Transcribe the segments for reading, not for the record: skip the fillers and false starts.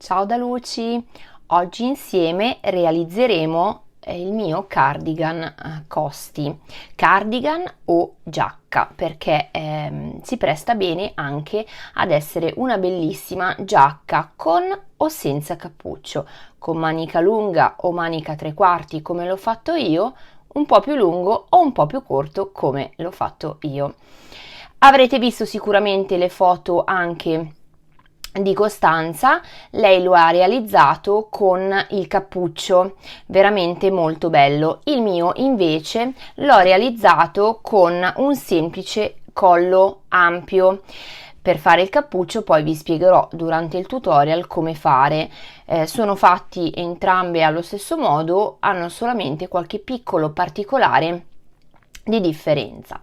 Ciao da Luci, oggi insieme realizzeremo il mio cardigan costi, cardigan o giacca, perché si presta bene anche ad essere una bellissima giacca con o senza cappuccio, con manica lunga o manica 3/4 come l'ho fatto io, un po' più lungo o un po' più corto come l'ho fatto io. Avrete visto sicuramente le foto anche di Costanza, lei lo ha realizzato con il cappuccio, veramente molto bello. Il mio invece l'ho realizzato con un semplice collo ampio. Per fare il cappuccio poi vi spiegherò durante il tutorial come fare. Sono fatti entrambe allo stesso modo, hanno solamente qualche piccolo particolare di differenza.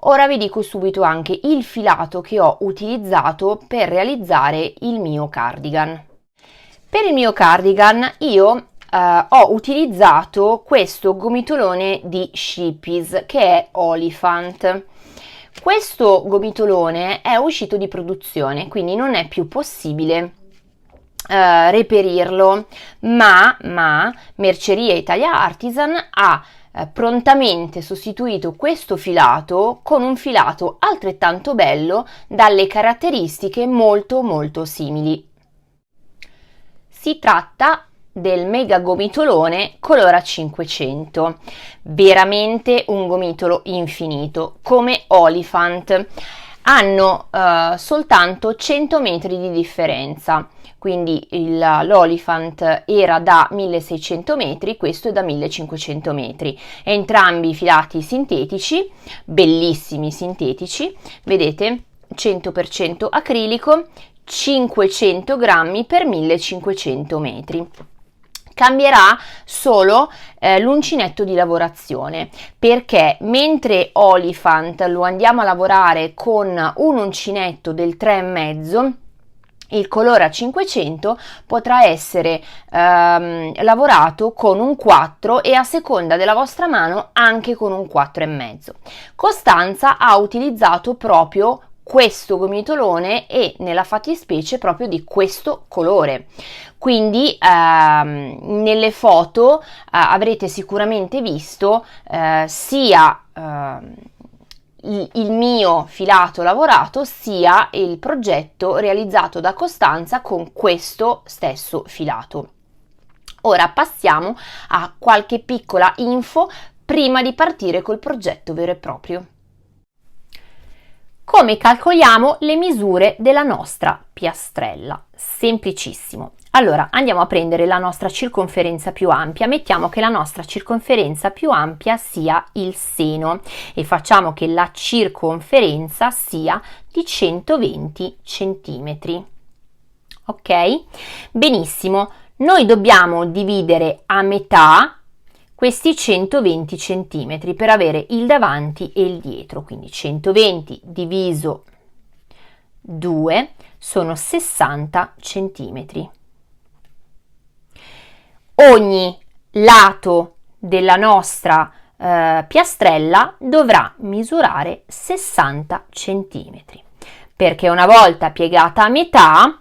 Ora vi dico subito anche il filato che ho utilizzato per realizzare il mio cardigan. Per il mio cardigan io ho utilizzato questo gomitolone di Shippies che è Oliphant. Questo gomitolone è uscito di produzione, quindi non è più possibile reperirlo, ma Merceria Italia Artisan ha prontamente sostituito questo filato con un filato altrettanto bello dalle caratteristiche molto simili. Si tratta del mega gomitolone Colora 500, veramente un gomitolo infinito come Oliphant. Hanno soltanto 100 metri di differenza, quindi l'Oliphant era da 1600 metri, questo è da 1500 metri, entrambi filati sintetici, bellissimi sintetici, vedete, 100% acrilico, 500 grammi per 1500 metri. Cambierà solo l'uncinetto di lavorazione, perché mentre Oliphant lo andiamo a lavorare con un uncinetto del 3,5, il Colora 500 potrà essere lavorato con un 4 e a seconda della vostra mano anche con un 4,5. Costanza ha utilizzato proprio questo gomitolone e nella fattispecie proprio di questo colore, quindi nelle foto avrete sicuramente visto sia il mio filato lavorato sia il progetto realizzato da Costanza con questo stesso filato. Ora passiamo a qualche piccola info prima di partire col progetto vero e proprio. Come calcoliamo le misure della nostra piastrella? Semplicissimo. Allora andiamo a prendere la nostra circonferenza più ampia, mettiamo che la nostra circonferenza più ampia sia il seno e facciamo che la circonferenza sia di 120 centimetri. Ok? Benissimo, noi dobbiamo dividere a metà questi 120 centimetri per avere il davanti e il dietro, quindi 120 diviso 2 sono 60 centimetri. Ogni lato della nostra piastrella dovrà misurare 60 centimetri, perché una volta piegata a metà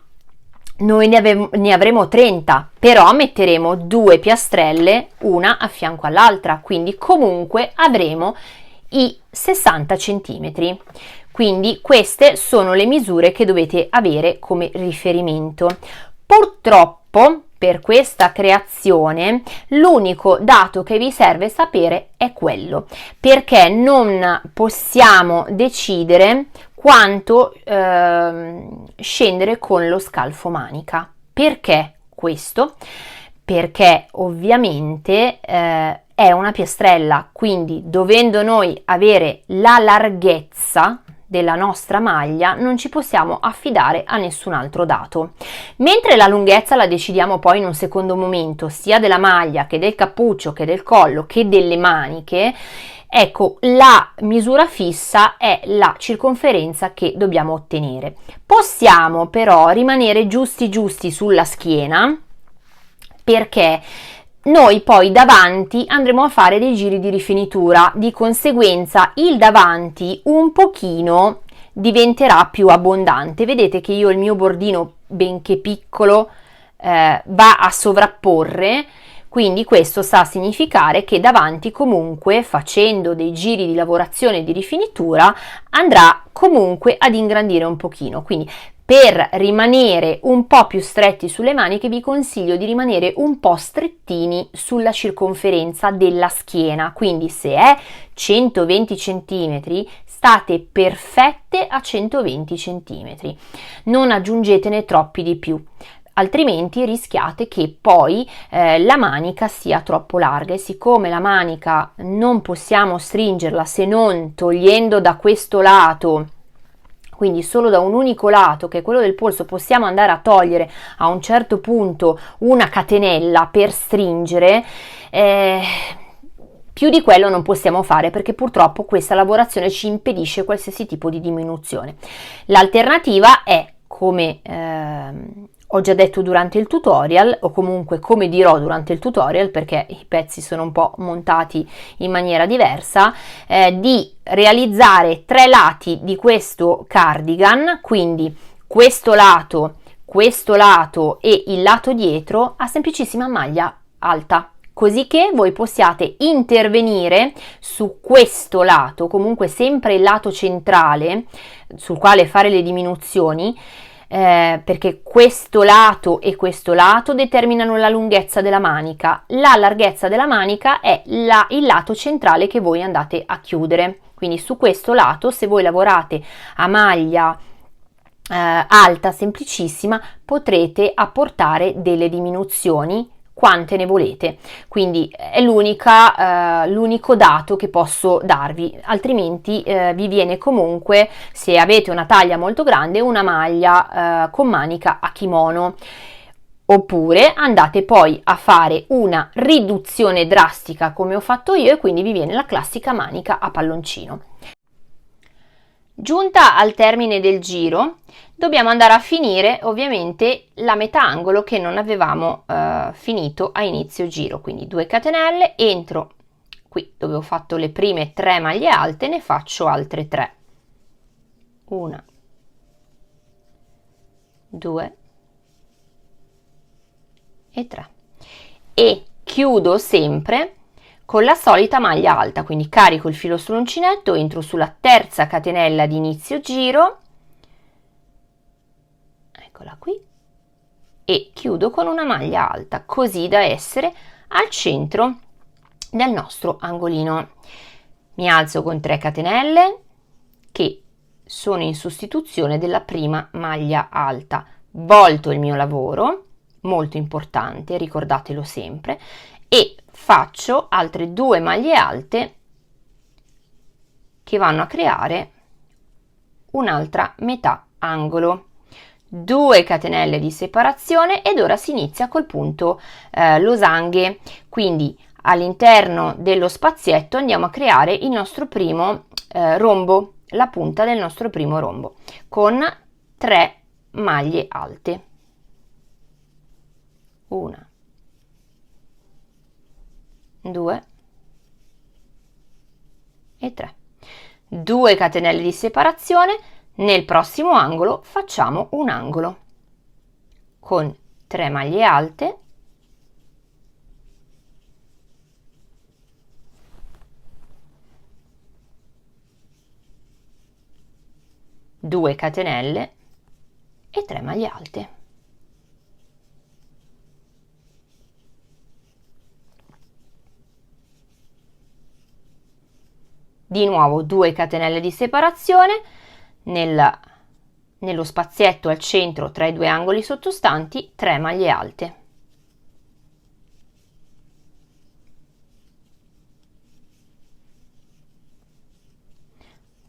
noi ne avremo 30, però metteremo due piastrelle una a fianco all'altra, quindi comunque avremo i 60 centimetri. Quindi queste sono le misure che dovete avere come riferimento. Purtroppo per questa creazione l'unico dato che vi serve sapere è quello, perché non possiamo decidere quanto scendere con lo scalfo manica. Perché questo? Perché ovviamente è una piastrella, quindi dovendo noi avere la larghezza della nostra maglia non ci possiamo affidare a nessun altro dato, mentre la lunghezza la decidiamo poi in un secondo momento, sia della maglia che del cappuccio che del collo che delle maniche. Ecco, la misura fissa è la circonferenza che dobbiamo ottenere. Possiamo però rimanere giusti sulla schiena, perché noi poi davanti andremo a fare dei giri di rifinitura, di conseguenza il davanti un pochino diventerà più abbondante. Vedete che io il mio bordino, benché piccolo, va a sovrapporre, quindi questo sta a significare che davanti comunque, facendo dei giri di lavorazione e di rifinitura, andrà comunque ad ingrandire un pochino. Quindi per rimanere un po' più stretti sulle maniche vi consiglio di rimanere un po' strettini sulla circonferenza della schiena, quindi se è 120 cm state perfette a 120 cm, non aggiungetene troppi di più, altrimenti rischiate che poi la manica sia troppo larga, e siccome la manica non possiamo stringerla se non togliendo da questo lato, quindi solo da un unico lato, che è quello del polso, possiamo andare a togliere a un certo punto una catenella per stringere, più di quello non possiamo fare, perché purtroppo questa lavorazione ci impedisce qualsiasi tipo di diminuzione. L'alternativa è, come ho già detto durante il tutorial, o comunque come dirò durante il tutorial, perché i pezzi sono un po' montati in maniera diversa, di realizzare 3 lati di questo cardigan, quindi questo lato e il lato dietro, a semplicissima maglia alta, così che voi possiate intervenire su questo lato, comunque sempre il lato centrale sul quale fare le diminuzioni, perché questo lato e questo lato determinano la lunghezza della manica. La larghezza della manica è il lato centrale che voi andate a chiudere, quindi su questo lato, se voi lavorate a maglia alta semplicissima, potrete apportare delle diminuzioni quante ne volete, quindi è l'unico dato che posso darvi, altrimenti vi viene comunque, se avete una taglia molto grande, una maglia con manica a kimono, oppure andate poi a fare una riduzione drastica come ho fatto io, e quindi vi viene la classica manica a palloncino. Giunta al termine del giro, dobbiamo andare a finire ovviamente la metà angolo che non avevamo finito a inizio giro, quindi 2 catenelle, entro qui dove ho fatto le prime 3 maglie alte, ne faccio altre 3, 1, 2 e 3, e chiudo sempre con la solita maglia alta, quindi carico il filo sull'uncinetto, entro sulla terza catenella di inizio giro, eccola qui, e chiudo con una maglia alta, così da essere al centro del nostro angolino. Mi alzo con 3 catenelle che sono in sostituzione della prima maglia alta, volto il mio lavoro, molto importante, ricordatelo sempre, e faccio altre 2 maglie alte che vanno a creare un'altra metà angolo, 2 catenelle di separazione, ed ora si inizia col punto losanghe, quindi all'interno dello spazietto andiamo a creare il nostro primo rombo, la punta del nostro primo rombo, con 3 maglie alte, 1, 2 e 3, 2 catenelle di separazione. Nel prossimo angolo facciamo un angolo con 3 maglie alte, 2 catenelle e 3 maglie alte. Di nuovo 2 catenelle di separazione, nello spazietto al centro tra i 2 angoli sottostanti 3 maglie alte.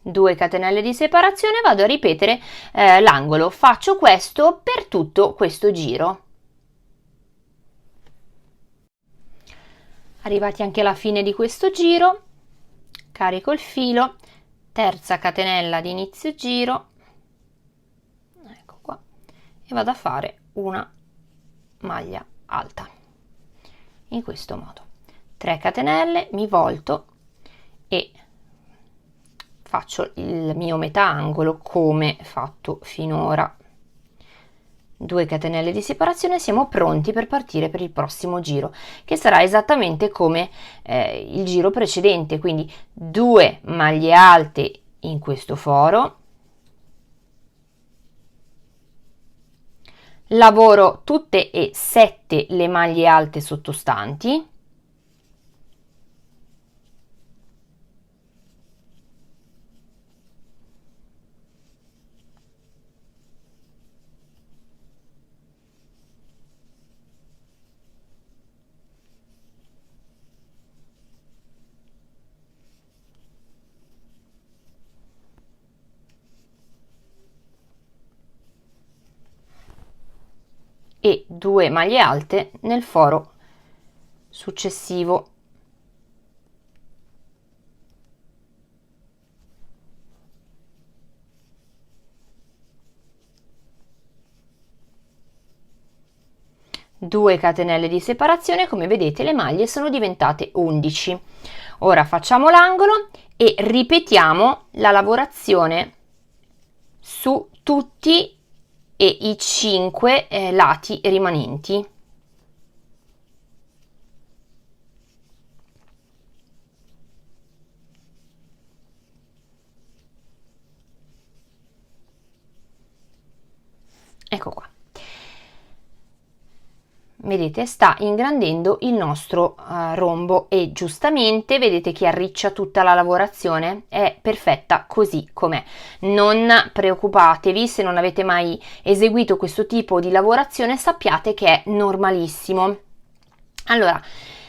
Due catenelle di separazione, vado a ripetere l'angolo, faccio questo per tutto questo giro. Arrivati anche alla fine di questo giro, carico il filo, terza catenella di inizio giro, ecco qua, e vado a fare una maglia alta in questo modo. 3 catenelle, mi volto e faccio il mio metà angolo come fatto finora. 2 catenelle di separazione, siamo pronti per partire per il prossimo giro, che sarà esattamente come il giro precedente, quindi 2 maglie alte in questo foro, lavoro tutte e 7 le maglie alte sottostanti, e 2 maglie alte nel foro successivo. Due catenelle di separazione, come vedete le maglie sono diventate 11. Ora facciamo l'angolo e ripetiamo la lavorazione su tutti e i 5 lati rimanenti. Ecco qua. Vedete, sta ingrandendo il nostro rombo e giustamente vedete che arriccia tutta la lavorazione, è perfetta così com'è. Non preoccupatevi se non avete mai eseguito questo tipo di lavorazione, sappiate che è normalissimo. Allora,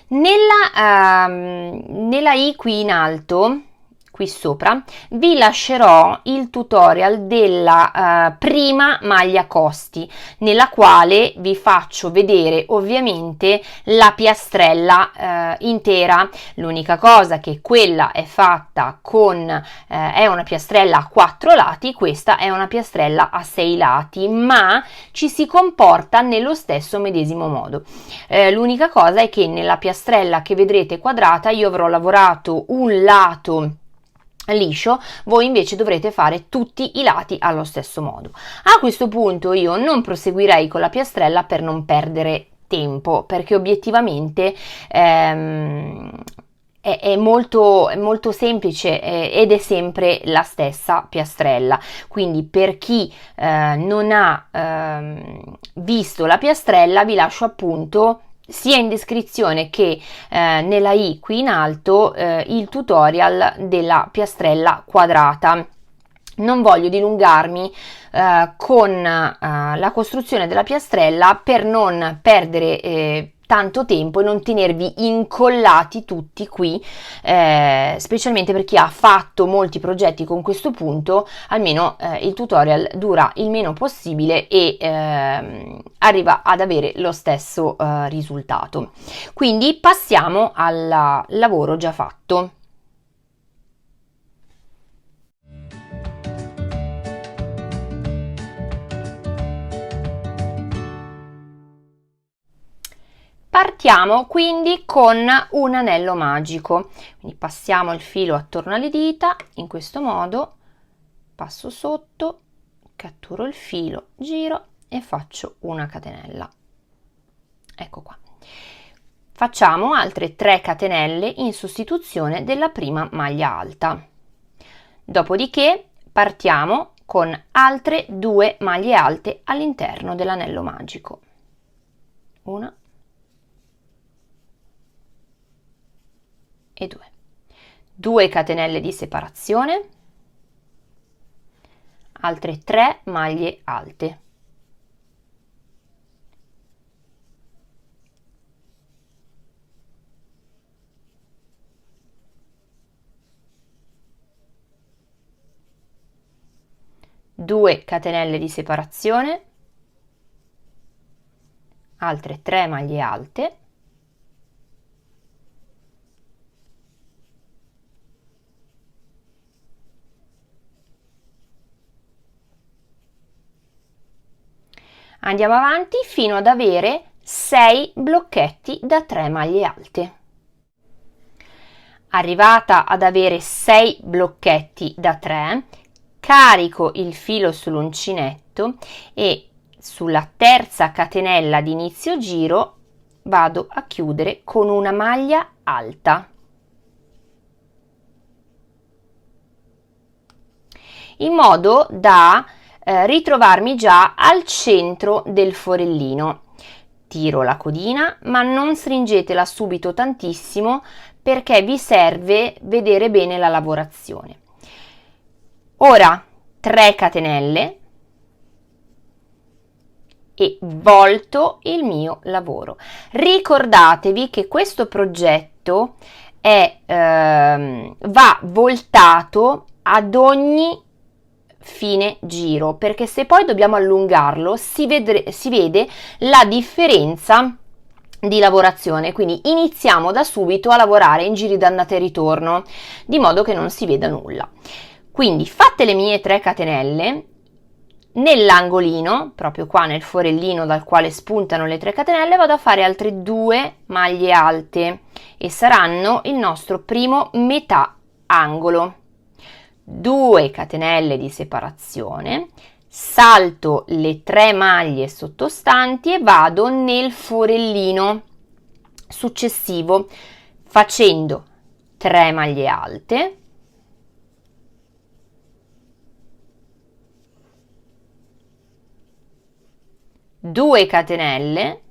nella I qui in alto, qui sopra, vi lascerò il tutorial della prima maglia costi, nella quale vi faccio vedere ovviamente la piastrella intera. L'unica cosa che quella è fatta con è una piastrella a 4 lati, questa è una piastrella a 6 lati, ma ci si comporta nello stesso medesimo modo. L'unica cosa è che nella piastrella che vedrete quadrata io avrò lavorato un lato liscio, voi invece dovrete fare tutti i lati allo stesso modo. A questo punto io non proseguirei con la piastrella per non perdere tempo, perché obiettivamente è molto semplice ed è sempre la stessa piastrella. Quindi per chi non ha visto la piastrella, vi lascio appunto sia in descrizione che nella I qui in alto il tutorial della piastrella quadrata. Non voglio dilungarmi con la costruzione della piastrella per non perdere tanto tempo e non tenervi incollati tutti qui, specialmente per chi ha fatto molti progetti con questo punto. Almeno il tutorial dura il meno possibile e arriva ad avere lo stesso risultato. Quindi passiamo al lavoro già fatto. Partiamo quindi con un anello magico, quindi passiamo il filo attorno alle dita, in questo modo, passo sotto, catturo il filo, giro e faccio una catenella. Ecco qua. Facciamo altre 3 catenelle in sostituzione della prima maglia alta. Dopodiché partiamo con altre 2 maglie alte all'interno dell'anello magico. Una e 2 catenelle di separazione, altre 3 maglie alte, due catenelle di separazione, altre 3 maglie alte, andiamo avanti fino ad avere 6 blocchetti da 3 maglie alte. Arrivata ad avere 6 blocchetti da 3, carico il filo sull'uncinetto e sulla terza catenella di inizio giro vado a chiudere con una maglia alta, in modo da ritrovarmi già al centro del forellino. Tiro la codina, ma non stringetela subito tantissimo perché vi serve vedere bene la lavorazione. Ora 3 catenelle e volto il mio lavoro. Ricordatevi che questo progetto va voltato ad ogni fine giro, perché se poi dobbiamo allungarlo si vede la differenza di lavorazione. Quindi iniziamo da subito a lavorare in giri d'andata e ritorno, di modo che non si veda nulla. Quindi fatte le mie 3 catenelle, nell'angolino, proprio qua nel forellino dal quale spuntano le 3 catenelle, vado a fare altre 2 maglie alte e saranno il nostro primo metà angolo. 2 catenelle di separazione, salto le 3 maglie sottostanti e vado nel forellino successivo facendo 3 maglie alte, due catenelle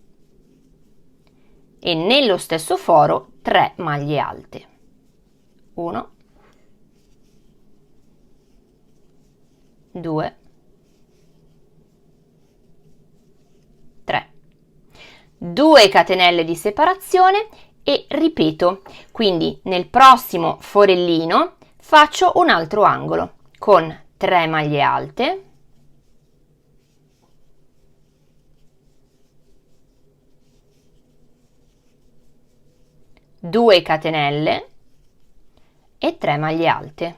e nello stesso foro 3 maglie alte. 1, 2, 3, 2 catenelle di separazione e ripeto, quindi nel prossimo forellino faccio un altro angolo con 3 maglie alte, due catenelle e 3 maglie alte.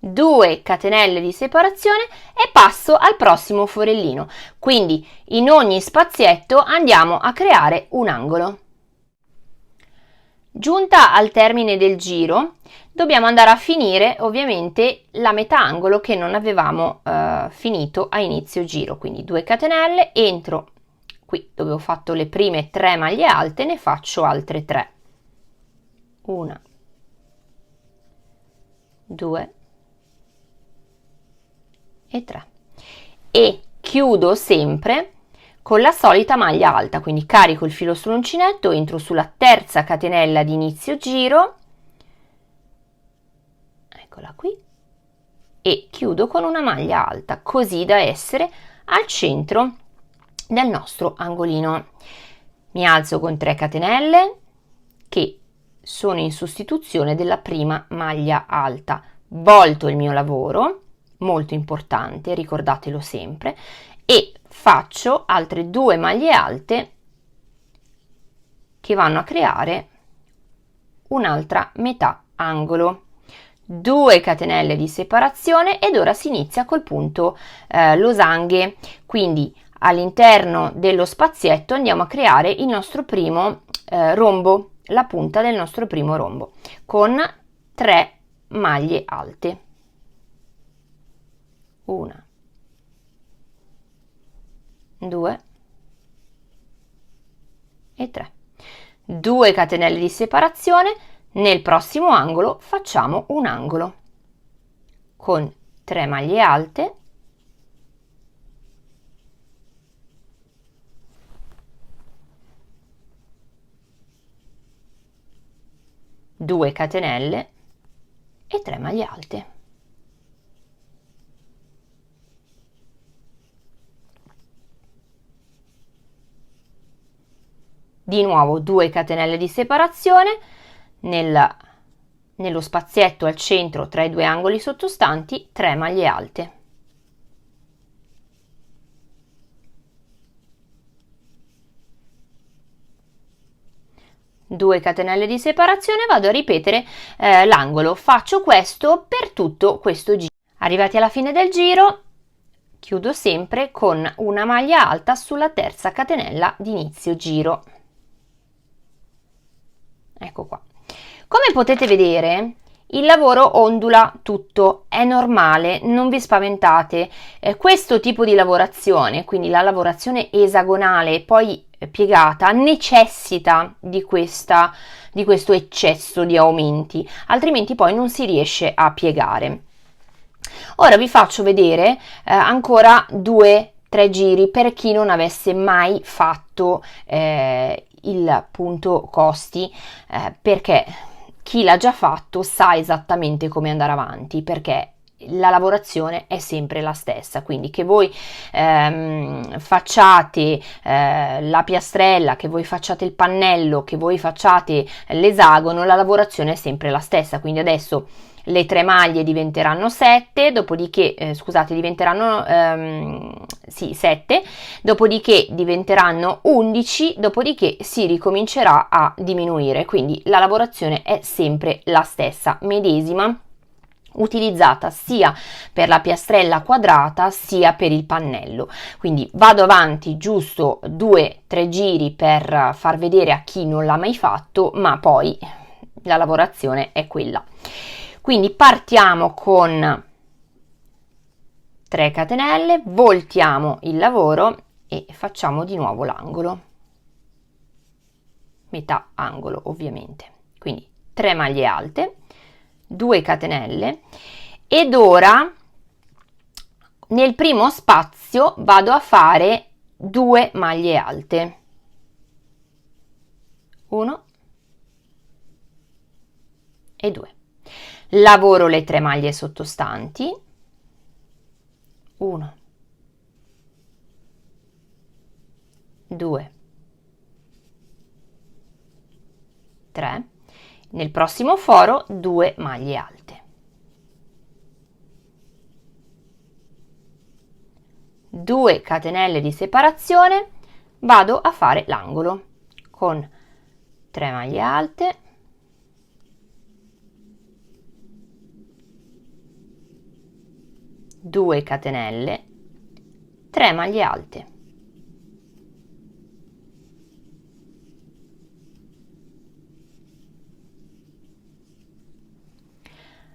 Due catenelle di separazione e passo al prossimo forellino, quindi in ogni spazietto andiamo a creare un angolo. Giunta al termine del giro dobbiamo andare a finire ovviamente la metà angolo che non avevamo finito a inizio giro, quindi 2 catenelle, entro qui dove ho fatto le prime 3 maglie alte, ne faccio altre 3, 1, 2 e 3 e chiudo sempre con la solita maglia alta, quindi carico il filo sull'uncinetto, entro sulla terza catenella di inizio giro, eccola qui, e chiudo con una maglia alta, così da essere al centro del nostro angolino. Mi alzo con 3 catenelle che sono in sostituzione della prima maglia alta, volto il mio lavoro, molto importante, ricordatelo sempre, e faccio altre 2 maglie alte che vanno a creare un'altra metà angolo, 2 catenelle di separazione ed ora si inizia col punto losanghe, quindi all'interno dello spazietto andiamo a creare il nostro primo rombo, la punta del nostro primo rombo con 3 maglie alte, 1, 2 e 3, 2 catenelle di separazione, nel prossimo angolo facciamo un angolo con 3 maglie alte, 2 catenelle e 3 maglie alte. Di nuovo 2 catenelle di separazione, nello spazietto al centro tra i 2 angoli sottostanti 3 maglie alte. Due catenelle di separazione, vado a ripetere l'angolo, faccio questo per tutto questo giro. Arrivati alla fine del giro chiudo sempre con una maglia alta sulla terza catenella di inizio giro. Ecco qua, Come potete vedere, il lavoro ondula tutto, è normale, non vi spaventate. Questo tipo di lavorazione, quindi la lavorazione esagonale poi piegata, necessita di questo eccesso di aumenti, altrimenti poi non si riesce a piegare. Ora vi faccio vedere ancora 2-3 giri per chi non avesse mai fatto il punto costi, perché chi l'ha già fatto sa esattamente come andare avanti, perché la lavorazione è sempre la stessa, quindi che voi facciate la piastrella, che voi facciate il pannello, che voi facciate l'esagono, la lavorazione è sempre la stessa. Quindi adesso le 3 maglie diventeranno 7, dopodiché, diventeranno 7, dopodiché diventeranno 11, dopodiché si ricomincerà a diminuire, quindi la lavorazione è sempre la stessa, medesima, utilizzata sia per la piastrella quadrata sia per il pannello. Quindi vado avanti giusto 2-3 giri per far vedere a chi non l'ha mai fatto, ma poi la lavorazione è quella. Quindi partiamo con 3 catenelle, voltiamo il lavoro e facciamo di nuovo l'angolo, metà angolo ovviamente. Quindi 3 maglie alte, 2 catenelle, ed ora nel primo spazio vado a fare 2 maglie alte, 1 e 2. Lavoro le 3 maglie sottostanti, 1, 2, 3, nel prossimo foro 2 maglie alte, 2 catenelle di separazione, vado a fare l'angolo con 3 maglie alte, 2 catenelle, 3 maglie alte,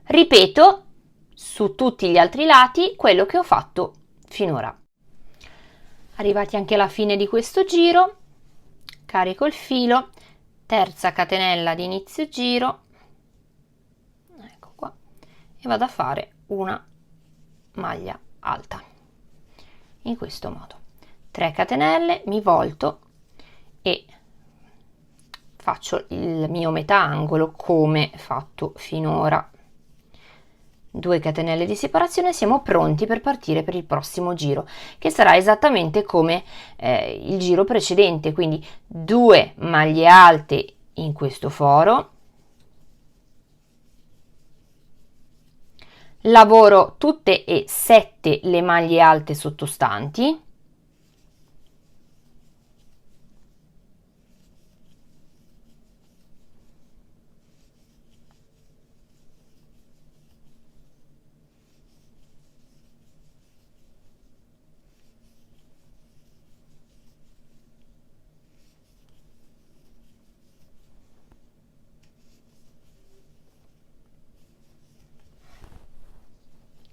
ripeto su tutti gli altri lati quello che ho fatto finora. Arrivati anche alla fine di questo giro, carico il filo, terza catenella di inizio giro, ecco qua, e vado a fare una maglia alta in questo modo. 3 catenelle, mi volto e faccio il mio metà angolo come fatto finora. 2 catenelle di separazione, siamo pronti per partire per il prossimo giro, che sarà esattamente come il giro precedente, quindi 2 maglie alte in questo foro, lavoro tutte e 7 le maglie alte sottostanti,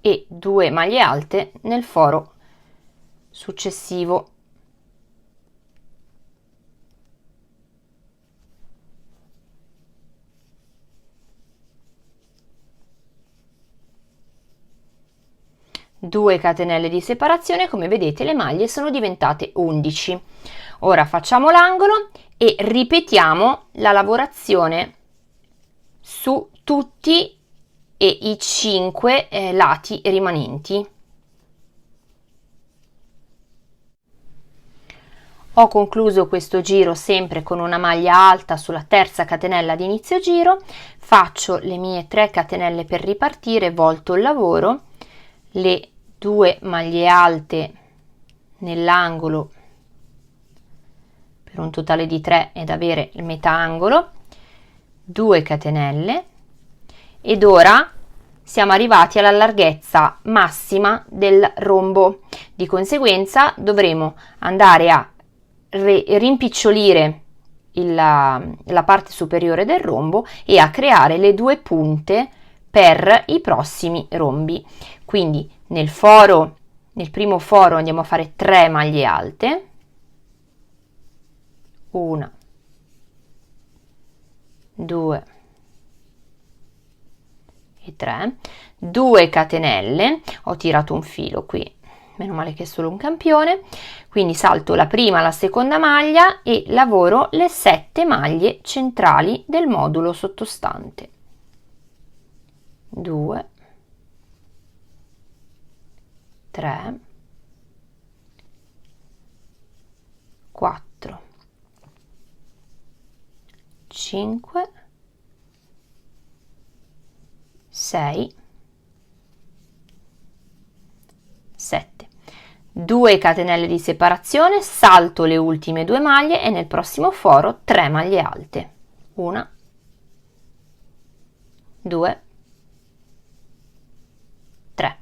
e 2 maglie alte nel foro successivo. Due catenelle di separazione, come vedete le maglie sono diventate 11. Ora facciamo l'angolo e ripetiamo la lavorazione su tutti e i 5 lati rimanenti. Ho concluso questo giro sempre con una maglia alta sulla terza catenella di inizio giro, faccio le mie 3 catenelle per ripartire, volto il lavoro, le 2 maglie alte nell'angolo per un totale di 3 ed avere il metà angolo, 2 catenelle, ed ora siamo arrivati alla larghezza massima del rombo. Di conseguenza dovremo andare a rimpicciolire la parte superiore del rombo e a creare le 2 punte per i prossimi rombi. Quindi nel primo foro andiamo a fare 3 maglie alte, 1, 2 e 3, 2 catenelle, ho tirato un filo qui, meno male che è solo un campione, quindi salto la prima, la seconda maglia e lavoro le 7 maglie centrali del modulo sottostante. 2, 3, 4, 5, 6, 7. 2 catenelle di separazione, salto le ultime 2 maglie e nel prossimo foro 3 maglie alte. 1, 2, 3.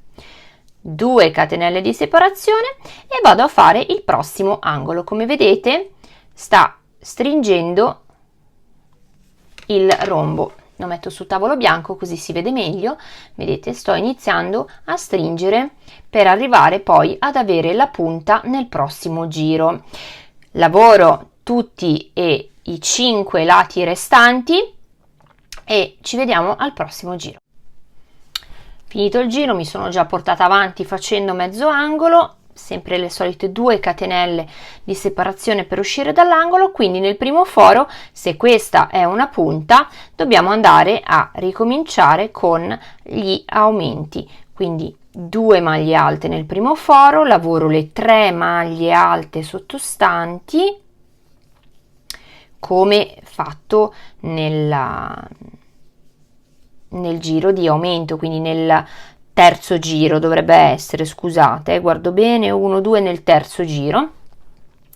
2 catenelle di separazione e vado a fare il prossimo angolo. Come vedete sta stringendo il rombo. Lo metto su tavolo bianco così si vede meglio. Vedete, sto iniziando a stringere per arrivare poi ad avere la punta nel prossimo giro. Lavoro tutti e i 5 lati restanti e ci vediamo al prossimo giro. Finito il giro mi sono già portata avanti facendo mezzo angolo, sempre le solite 2 catenelle di separazione per uscire dall'angolo, quindi nel primo foro, se questa è una punta, dobbiamo andare a ricominciare con gli aumenti, quindi 2 maglie alte nel primo foro, lavoro le 3 maglie alte sottostanti come fatto nel giro di aumento, quindi nel terzo giro dovrebbe essere, scusate, guardo bene, 1, 2 nel terzo giro,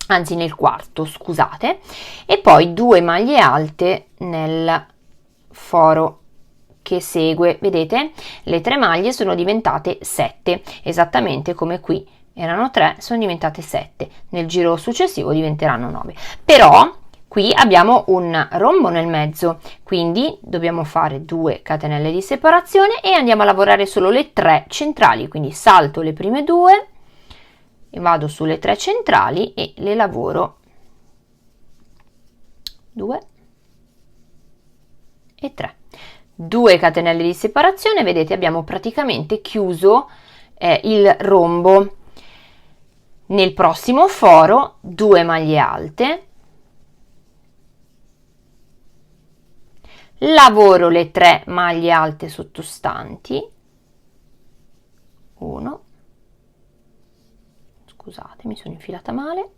anzi nel quarto, scusate, e poi 2 maglie alte nel foro che segue. Vedete, le 3 maglie sono diventate 7, esattamente come qui erano 3, sono diventate 7, nel giro successivo diventeranno 9, però qui abbiamo un rombo nel mezzo, quindi dobbiamo fare 2 catenelle di separazione e andiamo a lavorare solo le 3 centrali, quindi salto le prime 2 e vado sulle 3 centrali e le lavoro 2 e 3. 2 catenelle di separazione, vedete, abbiamo praticamente chiuso il rombo. Nel prossimo foro 2 maglie alte, lavoro le 3 maglie alte sottostanti, 1, scusate mi sono infilata male,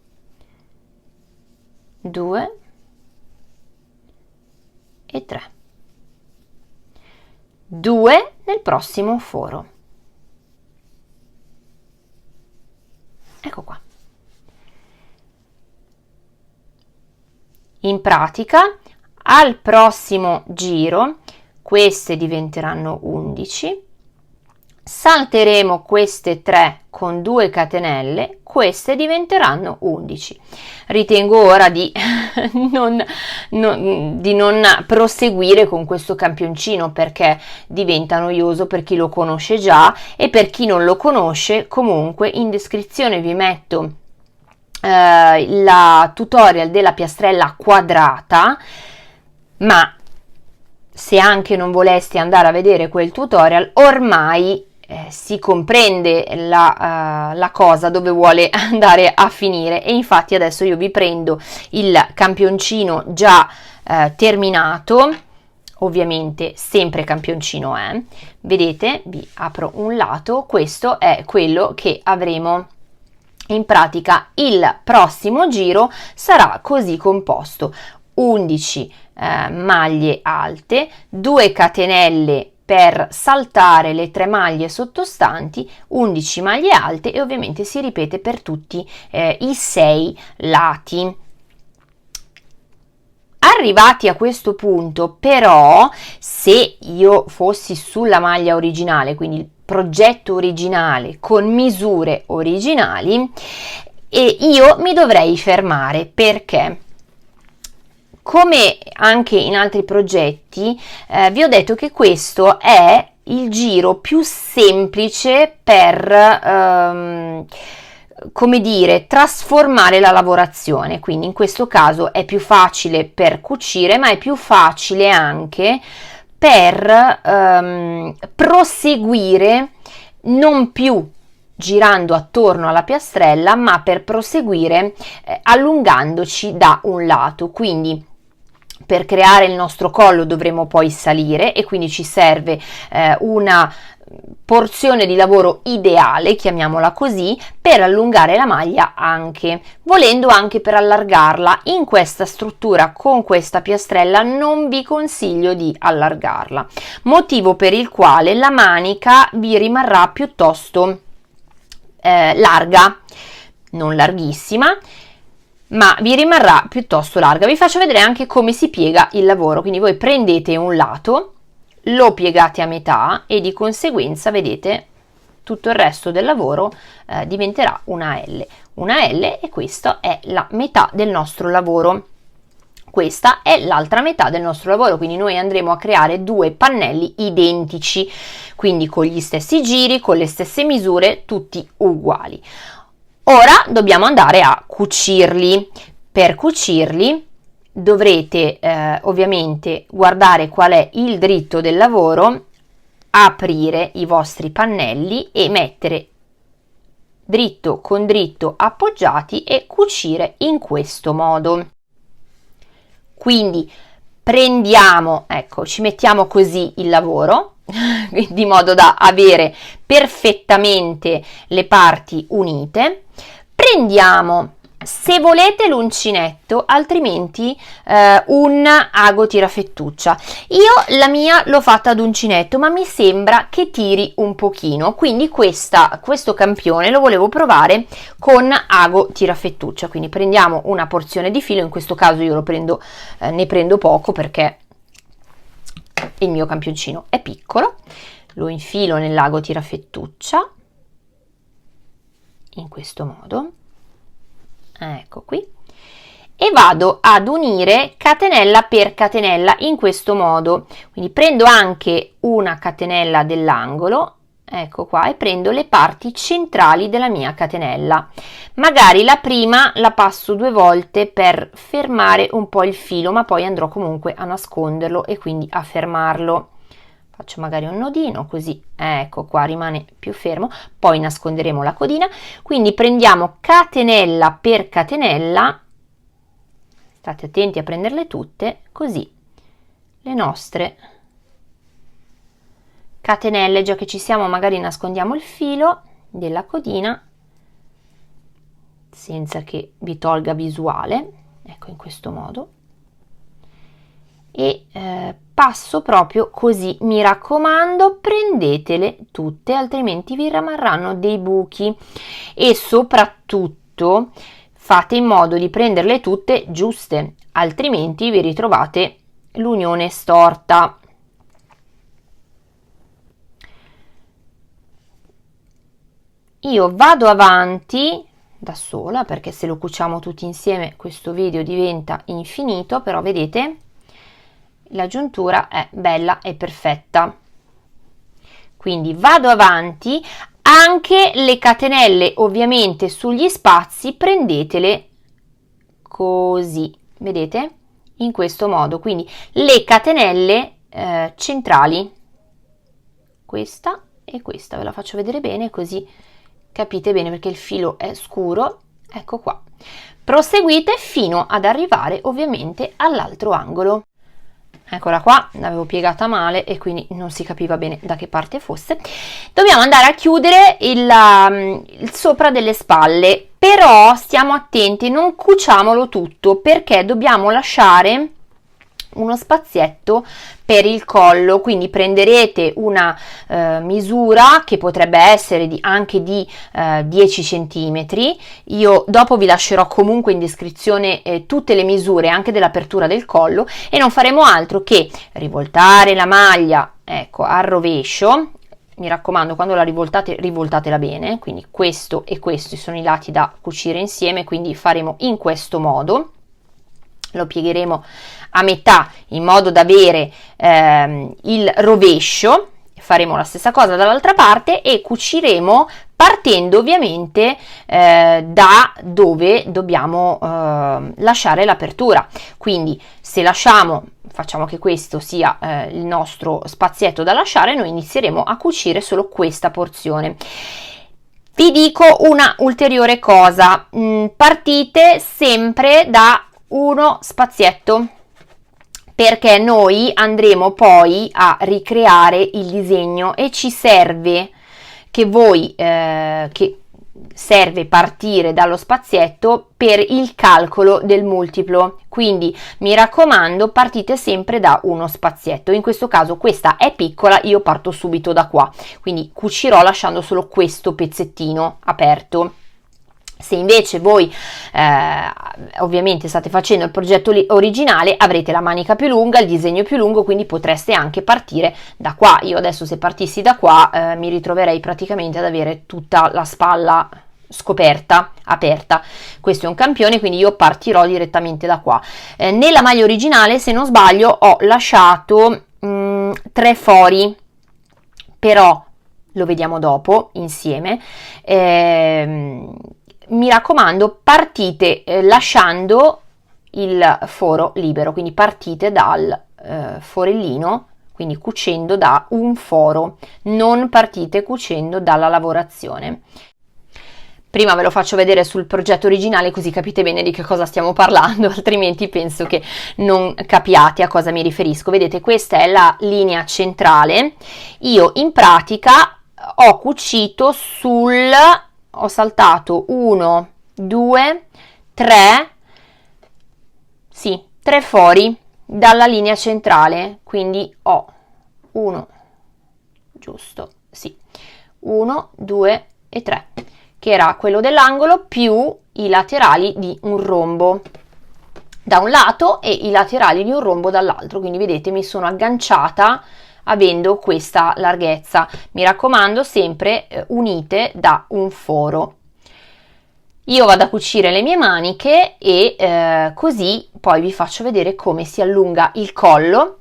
2 e 3, 2 nel prossimo foro. Ecco qua. In pratica al prossimo giro queste diventeranno 11, salteremo queste 3 con 2 catenelle, queste diventeranno 11. Ritengo ora di non proseguire con questo campioncino perché diventa noioso per chi lo conosce già, e per chi non lo conosce comunque in descrizione vi metto la tutorial della piastrella quadrata, ma se anche non voleste andare a vedere quel tutorial ormai si comprende la cosa dove vuole andare a finire, e infatti adesso io vi prendo il campioncino già terminato, ovviamente sempre campioncino vedete, vi apro un lato, questo è quello che avremo. In pratica il prossimo giro sarà così composto: 11 maglie alte, 2 catenelle per saltare le 3 maglie sottostanti, 11 maglie alte, e ovviamente si ripete per tutti i 6 lati. Arrivati a questo punto, però, se io fossi sulla maglia originale, quindi il progetto originale con misure originali, e io mi dovrei fermare perché come anche in altri progetti, vi ho detto che questo è il giro più semplice per come dire, trasformare la lavorazione. Quindi in questo caso è più facile per cucire, ma è più facile anche per proseguire, non più girando attorno alla piastrella, ma per proseguire allungandoci da un lato. Quindi per creare il nostro collo dovremo poi salire, e quindi ci serve una porzione di lavoro ideale, chiamiamola così, per allungare la maglia, anche volendo anche per allargarla. In questa struttura con questa piastrella non vi consiglio di allargarla, motivo per il quale la manica vi rimarrà piuttosto larga, non larghissima, ma vi rimarrà piuttosto larga. Vi faccio vedere anche come si piega il lavoro. Quindi voi prendete un lato, lo piegate a metà e di conseguenza, vedete, tutto il resto del lavoro diventerà una L, e questa è la metà del nostro lavoro. Questa è l'altra metà del nostro lavoro, quindi noi andremo a creare due pannelli identici, quindi con gli stessi giri, con le stesse misure, tutti uguali. Ora dobbiamo andare a cucirli. Per cucirli dovrete ovviamente guardare qual è il dritto del lavoro, aprire i vostri pannelli e mettere dritto con dritto appoggiati e cucire in questo modo. Quindi prendiamo, ecco, ci mettiamo così il lavoro di modo da avere perfettamente le parti unite. Prendiamo, se volete, l'uncinetto, altrimenti un ago tirafettuccia. Io la mia l'ho fatta ad uncinetto, ma mi sembra che tiri un pochino, quindi questo campione lo volevo provare con ago tirafettuccia. Quindi prendiamo una porzione di filo, in questo caso io ne prendo poco perché il mio campioncino è piccolo, lo infilo nell'ago tirafettuccia in questo modo, ecco qui, e vado ad unire catenella per catenella in questo modo. Quindi prendo anche una catenella dell'angolo, ecco qua, e prendo le parti centrali della mia catenella. Magari la prima la passo 2 volte per fermare un po' il filo, ma poi andrò comunque a nasconderlo e quindi a fermarlo. Faccio magari un nodino così, ecco qua, rimane più fermo, poi nasconderemo la codina. Quindi prendiamo catenella per catenella, state attenti a prenderle tutte, così le nostre catenelle, già che ci siamo, magari nascondiamo il filo della codina senza che vi tolga visuale, ecco, in questo modo, e passo proprio così. Mi raccomando, prendetele tutte, altrimenti vi rimarranno dei buchi, e soprattutto fate in modo di prenderle tutte giuste, altrimenti vi ritrovate l'unione storta. Io vado avanti da sola, perché se lo cuciamo tutti insieme questo video diventa infinito, però vedete, la giuntura è bella e perfetta. Quindi vado avanti, anche le catenelle ovviamente sugli spazi prendetele così, vedete, in questo modo. Quindi le catenelle centrali, questa e questa, ve la faccio vedere bene così capite bene, perché il filo è scuro, ecco qua. Proseguite fino ad arrivare ovviamente all'altro angolo. Eccola qua, l'avevo piegata male e quindi non si capiva bene da che parte fosse. Dobbiamo andare a chiudere il sopra delle spalle, però stiamo attenti, non cuciamolo tutto, perché dobbiamo lasciare uno spazietto per il collo. Quindi prenderete una misura che potrebbe essere anche di 10 cm. Io dopo vi lascerò comunque in descrizione tutte le misure anche dell'apertura del collo, e non faremo altro che rivoltare la maglia, ecco, al rovescio. Mi raccomando, quando la rivoltate, rivoltatela bene. Quindi questo e questi sono i lati da cucire insieme, quindi faremo in questo modo. Lo piegheremo a metà in modo da avere il rovescio. Faremo la stessa cosa dall'altra parte e cuciremo partendo ovviamente da dove dobbiamo lasciare l'apertura. Quindi se facciamo che questo sia il nostro spazietto da lasciare, noi inizieremo a cucire solo questa porzione. Vi dico una ulteriore cosa, partite sempre da uno spazietto, perché noi andremo poi a ricreare il disegno e ci serve che serve partire dallo spazietto per il calcolo del multiplo. Quindi mi raccomando, partite sempre da uno spazietto. In questo caso questa è piccola, io parto subito da qua, quindi cucirò lasciando solo questo pezzettino aperto. Se invece voi ovviamente state facendo il progetto originale, avrete la manica più lunga, il disegno più lungo, quindi potreste anche partire da qua. Io adesso, se partissi da qua, mi ritroverei praticamente ad avere tutta la spalla scoperta, aperta. Questo è un campione, quindi io partirò direttamente da qua. Nella maglia originale, se non sbaglio, ho lasciato 3 fori, però lo vediamo dopo insieme. Mi raccomando, partite lasciando il foro libero, quindi partite dal forellino, quindi cucendo da un foro, non partite cucendo dalla lavorazione. Prima ve lo faccio vedere sul progetto originale, così capite bene di che cosa stiamo parlando, altrimenti penso che non capiate a cosa mi riferisco. Vedete, questa è la linea centrale. Io in pratica ho cucito ho saltato 1, 2, 3, sì, 3 fori dalla linea centrale, quindi ho 1, giusto, sì, 1, 2 e 3, che era quello dell'angolo più i laterali di un rombo da un lato e i laterali di un rombo dall'altro, quindi vedete mi sono agganciata avendo questa larghezza. Mi raccomando, sempre unite da un foro. Io vado a cucire le mie maniche e così poi vi faccio vedere come si allunga il collo.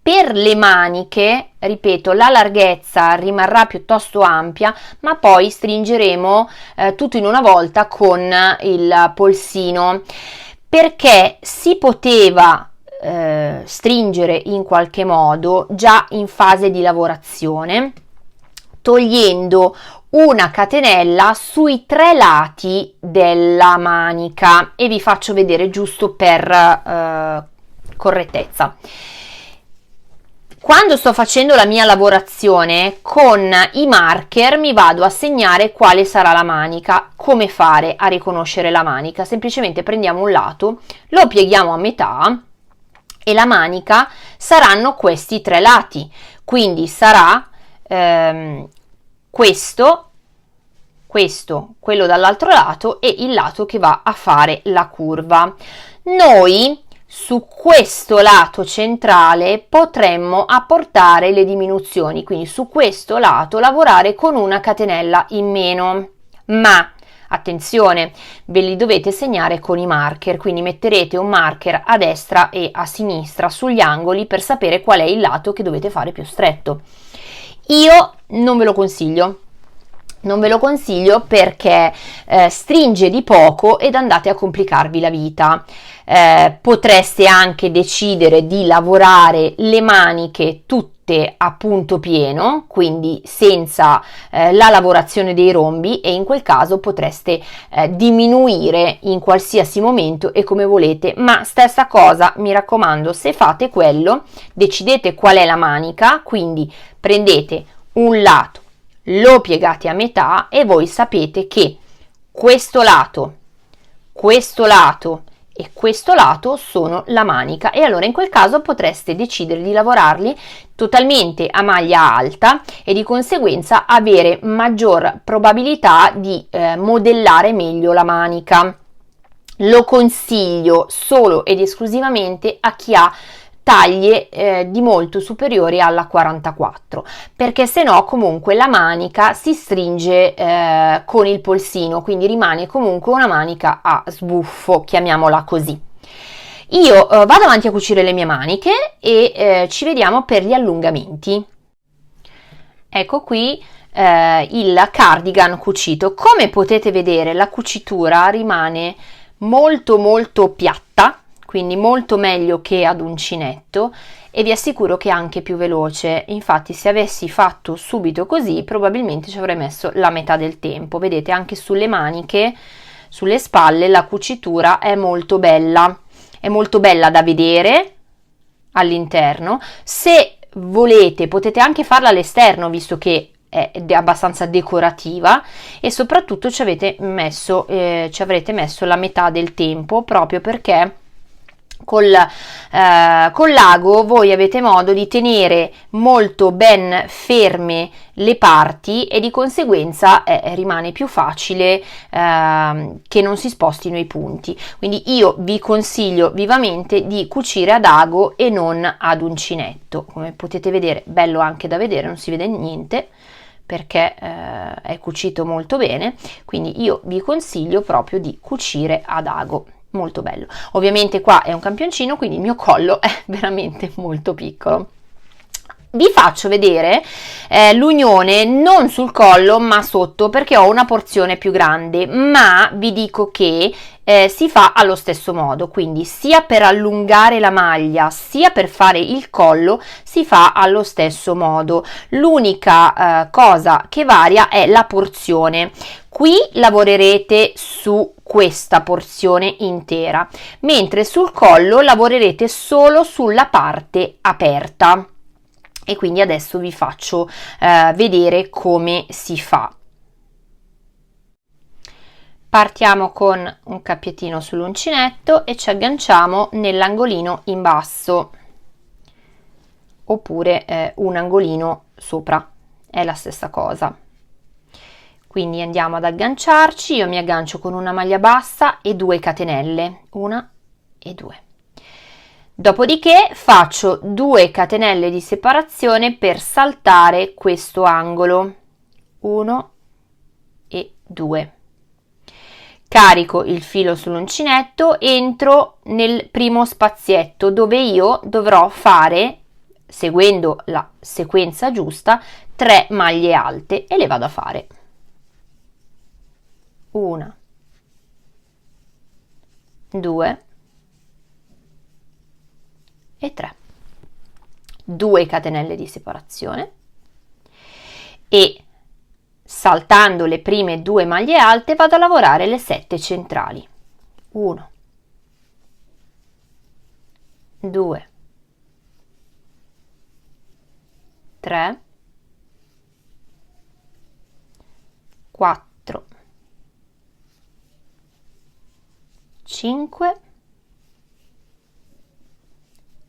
Per le maniche, ripeto, la larghezza rimarrà piuttosto ampia, ma poi stringeremo tutto in una volta con il polsino, perché si poteva stringere in qualche modo già in fase di lavorazione, togliendo una catenella sui 3 lati della manica, e vi faccio vedere giusto per correttezza. Quando sto facendo la mia lavorazione, con i marker mi vado a segnare quale sarà la manica. Come fare a riconoscere la manica? Semplicemente prendiamo un lato, lo pieghiamo a metà e la manica saranno questi 3 lati, quindi sarà questo, quello dall'altro lato e il lato che va a fare la curva. Noi su questo lato centrale potremmo apportare le diminuzioni, quindi su questo lato lavorare con una catenella in meno, ma attenzione, ve li dovete segnare con i marker, quindi metterete un marker a destra e a sinistra sugli angoli per sapere qual è il lato che dovete fare più stretto. Io non ve lo consiglio. Non ve lo consiglio perché stringe di poco ed andate a complicarvi la vita. Potreste anche decidere di lavorare le maniche tutte a punto pieno, quindi senza la lavorazione dei rombi, e in quel caso potreste diminuire in qualsiasi momento e come volete, ma stessa cosa, mi raccomando, se fate quello, decidete qual è la manica, quindi prendete un lato, lo piegate a metà e voi sapete che questo lato e questo lato sono la manica, e allora in quel caso potreste decidere di lavorarli totalmente a maglia alta e di conseguenza avere maggior probabilità di modellare meglio la manica. Lo consiglio solo ed esclusivamente a chi ha taglie di molto superiori alla 44, perché se no comunque la manica si stringe con il polsino, quindi rimane comunque una manica a sbuffo, chiamiamola così. Io vado avanti a cucire le mie maniche e ci vediamo per gli allungamenti. Ecco qui il cardigan cucito. Come potete vedere, la cucitura rimane molto molto piatta, quindi molto meglio che ad uncinetto, e vi assicuro che è anche più veloce. Infatti, se avessi fatto subito così, probabilmente ci avrei messo la metà del tempo. Vedete, anche sulle maniche, sulle spalle, la cucitura è molto bella da vedere all'interno. Se volete potete anche farla all'esterno, visto che è abbastanza decorativa, e soprattutto ci avrete messo la metà del tempo, proprio perché col l'ago voi avete modo di tenere molto ben ferme le parti e di conseguenza rimane più facile che non si spostino i punti. Quindi io vi consiglio vivamente di cucire ad ago e non ad uncinetto. Come potete vedere, bello anche da vedere, non si vede niente perché è cucito molto bene, quindi io vi consiglio proprio di cucire ad ago. Molto bello. Ovviamente qua è un campioncino, quindi il mio collo è veramente molto piccolo. Vi faccio vedere l'unione non sul collo ma sotto, perché ho una porzione più grande, ma vi dico che si fa allo stesso modo, quindi sia per allungare la maglia sia per fare il collo si fa allo stesso modo. L'unica cosa che varia è la porzione. Qui lavorerete su questa porzione intera, mentre sul collo lavorerete solo sulla parte aperta. E quindi adesso vi faccio vedere come si fa. Partiamo con un cappiettino sull'uncinetto e ci agganciamo nell'angolino in basso, oppure un angolino sopra, è la stessa cosa. Quindi andiamo ad agganciarci. Io mi aggancio con una maglia bassa e 2 catenelle, 1 e 2. Dopodiché faccio 2 catenelle di separazione per saltare questo angolo, 1 e 2. Carico il filo sull'uncinetto, entro nel primo spazietto dove io dovrò fare, seguendo la sequenza giusta, 3 maglie alte e le vado a fare. 1, 2 e 3. 2 catenelle di separazione e saltando le prime 2 maglie alte vado a lavorare le 7 centrali. 1, 2, 3, 4, 5,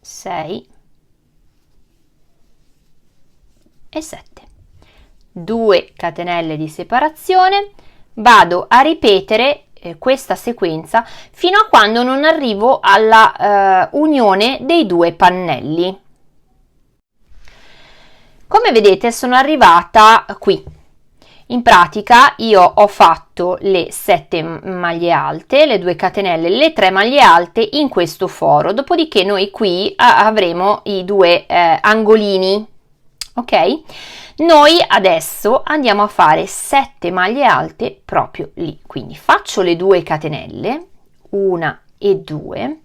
6 e 7. 2 catenelle di separazione, vado a ripetere questa sequenza fino a quando non arrivo alla unione dei 2 pannelli. Come vedete sono arrivata qui. In pratica io ho fatto le 7 maglie alte, le 2 catenelle, le 3 maglie alte in questo foro, dopodiché noi qui avremo i 2 angolini, ok? Noi adesso andiamo a fare 7 maglie alte proprio lì, quindi faccio le 2 catenelle, 1 e 2,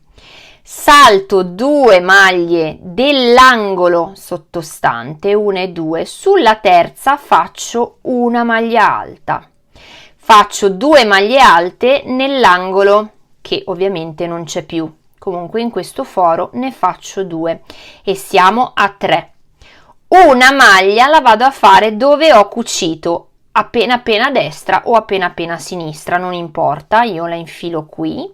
salto 2 maglie dell'angolo sottostante, 1 e 2, sulla terza faccio una maglia alta, faccio 2 maglie alte nell'angolo che ovviamente non c'è più, comunque in questo foro ne faccio 2 e siamo a 3. Una maglia la vado a fare dove ho cucito appena a destra o appena a sinistra, non importa, io la infilo qui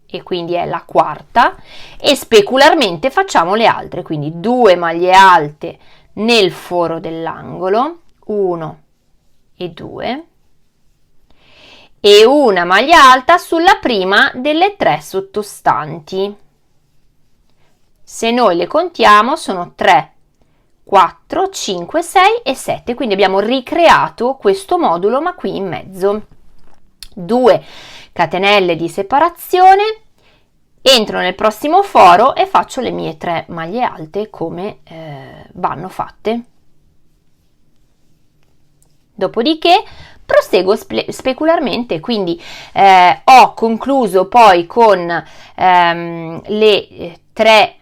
e quindi è la quarta, e specularmente facciamo le altre, quindi 2 maglie alte nel foro dell'angolo, 1 e 2, e una maglia alta sulla prima delle 3 sottostanti. Se noi le contiamo sono 3, 4, 5, 6 e 7, quindi abbiamo ricreato questo modulo ma qui in mezzo. 2 catenelle di separazione Entro nel prossimo foro e faccio le mie 3 maglie alte come vanno fatte. Dopodiché proseguo specularmente, quindi ho concluso poi con le 3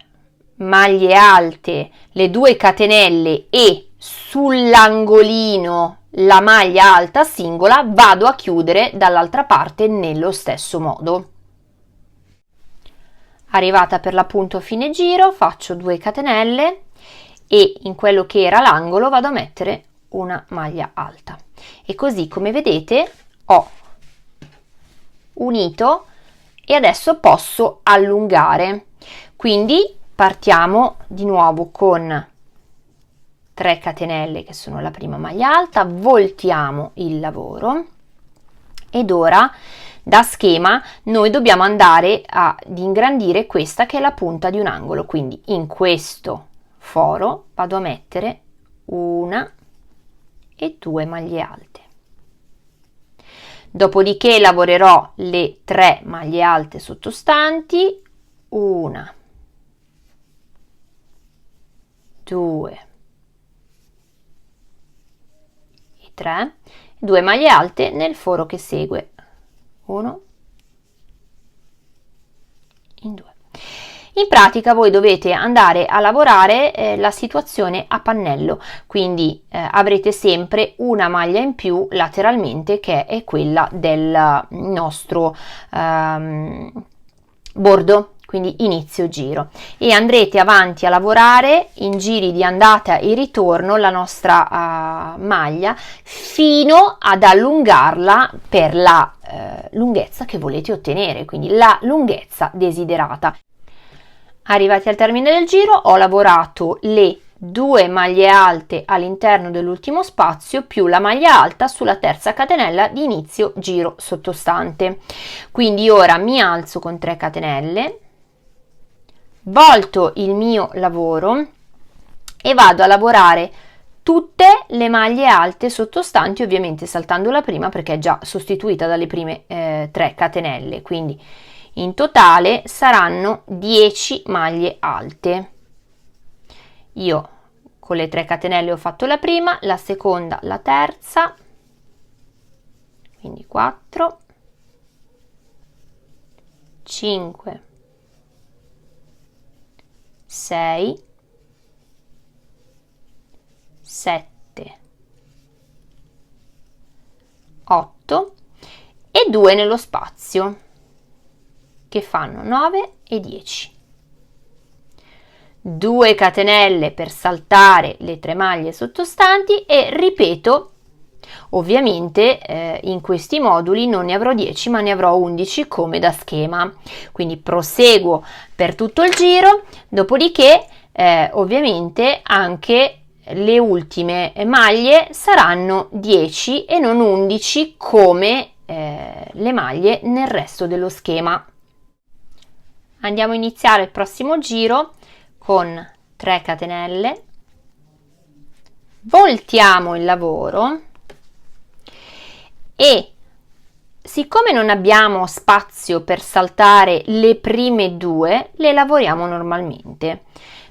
maglie alte, le 2 catenelle e sull'angolino la maglia alta singola, vado a chiudere dall'altra parte nello stesso modo. Arrivata per l'appunto a fine giro, faccio 2 catenelle e in quello che era l'angolo vado a mettere una maglia alta, e così, come vedete, ho unito e adesso posso allungare. Quindi partiamo di nuovo con 3 catenelle, che sono la prima maglia alta, voltiamo il lavoro ed ora da schema noi dobbiamo andare ad ingrandire questa che è la punta di un angolo, quindi in questo foro vado a mettere una e 2 maglie alte. Dopodiché lavorerò le 3 maglie alte sottostanti, una, 2 e 3, 2 maglie alte nel foro che segue, 1 in 2. In pratica voi dovete andare a lavorare la situazione a pannello, quindi avrete sempre una maglia in più lateralmente, che è quella del nostro bordo, quindi inizio giro, e andrete avanti a lavorare in giri di andata e ritorno la nostra maglia fino ad allungarla per la lunghezza che volete ottenere, quindi la lunghezza desiderata. Arrivati al termine del giro ho lavorato le 2 maglie alte all'interno dell'ultimo spazio più la maglia alta sulla terza catenella di inizio giro sottostante. Quindi ora mi alzo con 3 catenelle, volto il mio lavoro e vado a lavorare tutte le maglie alte sottostanti, ovviamente saltando la prima perché è già sostituita dalle prime 3 catenelle, quindi in totale saranno 10 maglie alte. Io con le 3 catenelle ho fatto la prima, la seconda, la terza, quindi 4, 5, 6, 7, 8 e 2 nello spazio, che fanno 9 e 10. 2 catenelle per saltare le 3 maglie sottostanti e ripeto. Ovviamente in questi moduli non ne avrò 10 ma ne avrò 11 come da schema, quindi proseguo per tutto il giro, dopodiché ovviamente anche le ultime maglie saranno 10 e non 11 come le maglie nel resto dello schema. Andiamo a iniziare il prossimo giro con 3 catenelle, voltiamo il lavoro e siccome non abbiamo spazio per saltare le prime 2, le lavoriamo normalmente.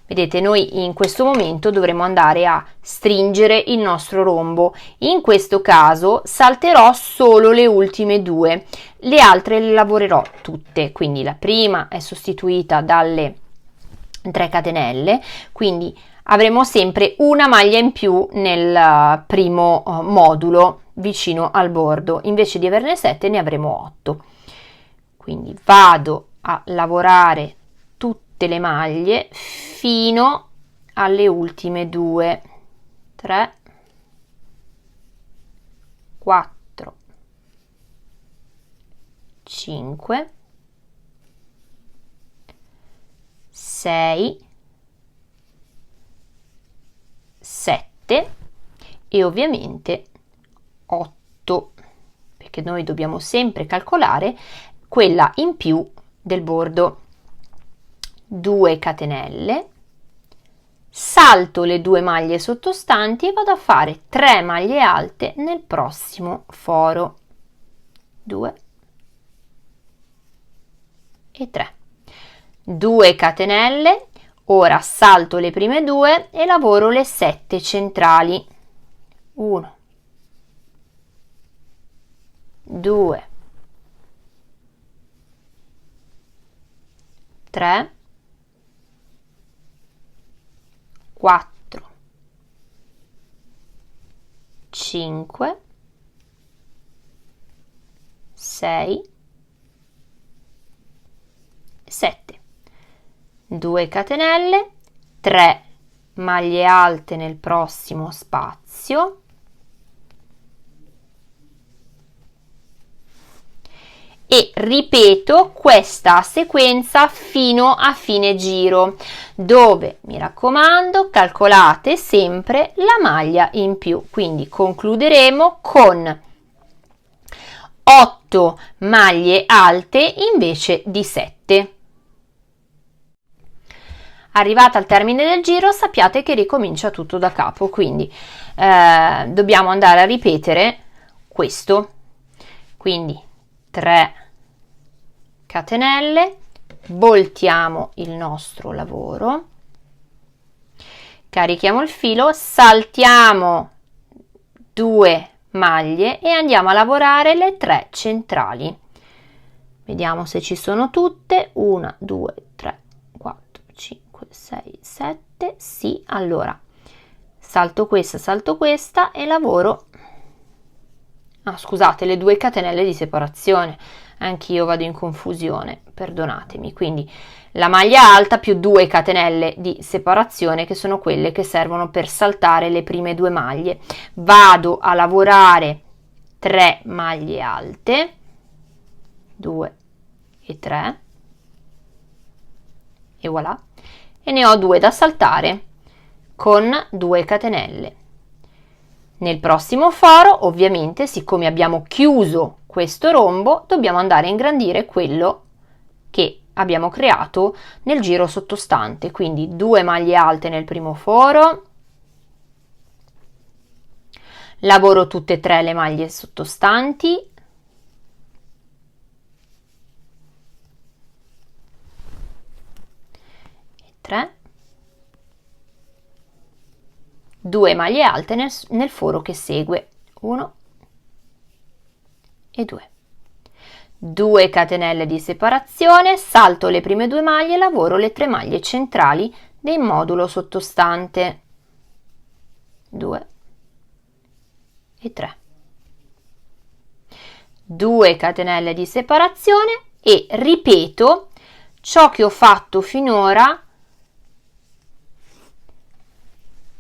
Vedete, noi in questo momento dovremo andare a stringere il nostro rombo. In questo caso salterò solo le ultime 2, le altre le lavorerò tutte, quindi la prima è sostituita dalle 3 catenelle, quindi avremo sempre una maglia in più nel primo modulo vicino al bordo, invece di averne 7 ne avremo 8. Quindi vado a lavorare tutte le maglie fino alle ultime 2, 3, 4, 5, 6, 7 e ovviamente 8, perché noi dobbiamo sempre calcolare quella in più del bordo. 2 catenelle, salto le 2 maglie sottostanti e vado a fare 3 maglie alte nel prossimo foro, 2 e 3. 2 catenelle, ora salto le prime 2 e lavoro le 7 centrali. 1, 2, 3, 4, 5, 6, 7, 2 catenelle, 3 maglie alte nel prossimo spazio, e ripeto questa sequenza fino a fine giro, dove mi raccomando calcolate sempre la maglia in più, quindi concluderemo con 8 maglie alte invece di 7. Arrivata al termine del giro sappiate che ricomincia tutto da capo, quindi dobbiamo andare a ripetere questo, quindi 3 catenelle, voltiamo il nostro lavoro, carichiamo il filo, saltiamo 2 maglie e andiamo a lavorare le 3 centrali. Vediamo se ci sono tutte. 1, 2, 3, 4, 5, 6, 7. Sì, allora salto questa e lavoro, scusate, le 2 catenelle di separazione. Anch'io vado in confusione, perdonatemi. Quindi la maglia alta più 2 catenelle di separazione, che sono quelle che servono per saltare le prime 2 maglie. Vado a lavorare 3 maglie alte, 2 e 3, e voilà, e ne ho 2 da saltare con 2 catenelle. Nel prossimo foro, ovviamente, siccome abbiamo chiuso questo rombo, dobbiamo andare a ingrandire quello che abbiamo creato nel giro sottostante, quindi 2 maglie alte nel primo foro, lavoro tutte e 3 le maglie sottostanti, e 3, 2 maglie alte nel foro che segue, 1 e 2, 2 catenelle di separazione, salto le prime 2 maglie e lavoro le 3 maglie centrali del modulo sottostante, 2 e 3, 2 catenelle di separazione e ripeto ciò che ho fatto finora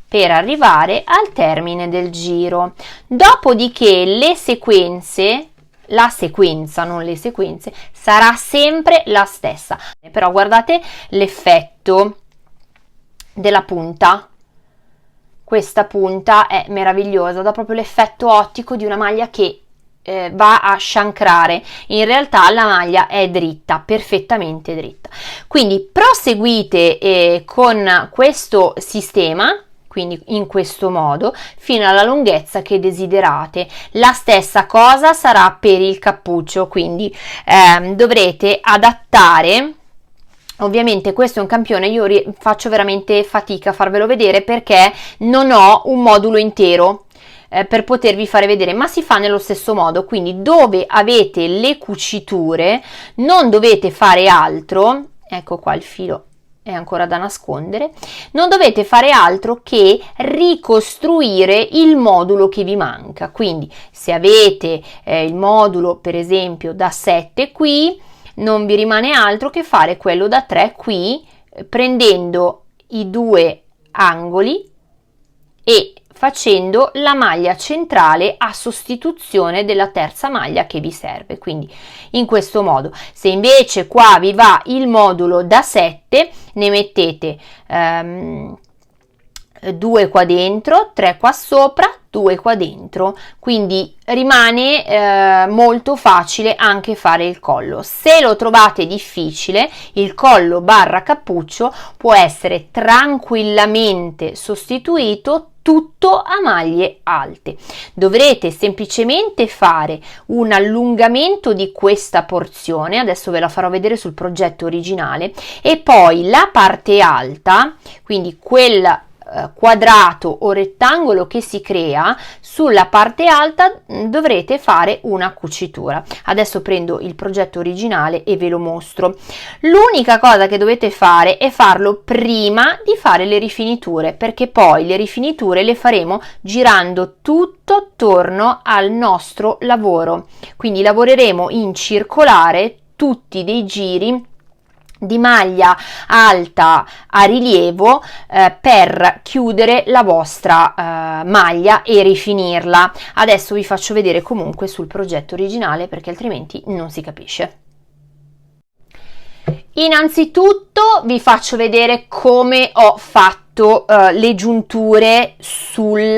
per arrivare al termine del giro. Dopodiché le sequenze, la sequenza, non le sequenze, sarà sempre la stessa. Però guardate l'effetto della punta. Questa punta è meravigliosa, dà proprio l'effetto ottico di una maglia che va a sciancrare. In realtà la maglia è dritta, perfettamente dritta. Quindi proseguite con questo sistema, quindi in questo modo, fino alla lunghezza che desiderate. La stessa cosa sarà per il cappuccio, quindi dovrete adattare. Ovviamente questo è un campione, io faccio veramente fatica a farvelo vedere perché non ho un modulo intero per potervi fare vedere, ma si fa nello stesso modo, quindi dove avete le cuciture non dovete fare altro, ecco qua il filo è ancora da nascondere, non dovete fare altro che ricostruire il modulo che vi manca. Quindi se avete il modulo per esempio da 7 qui, non vi rimane altro che fare quello da 3 qui, prendendo i 2 angoli e facendo la maglia centrale a sostituzione della terza maglia che vi serve. Quindi in questo modo. Se invece qua vi va il modulo da 7, ne mettete 2 qua dentro, 3 qua sopra, 2 qua dentro, quindi rimane molto facile anche fare il collo. Se lo trovate difficile, il collo barra cappuccio può essere tranquillamente sostituito tutto a maglie alte. Dovrete semplicemente fare un allungamento di questa porzione, adesso ve la farò vedere sul progetto originale, e poi la parte alta, quindi quel quadrato o rettangolo che si crea, sulla parte alta dovrete fare una cucitura. Adesso prendo il progetto originale e ve lo mostro. L'unica cosa che dovete fare è farlo prima di fare le rifiniture, perché poi le rifiniture le faremo girando tutto attorno al nostro lavoro, quindi lavoreremo in circolare tutti dei giri di maglia alta a rilievo per chiudere la vostra maglia e rifinirla. Adesso vi faccio vedere comunque sul progetto originale, perché altrimenti non si capisce. Innanzitutto vi faccio vedere come ho fatto le giunture sul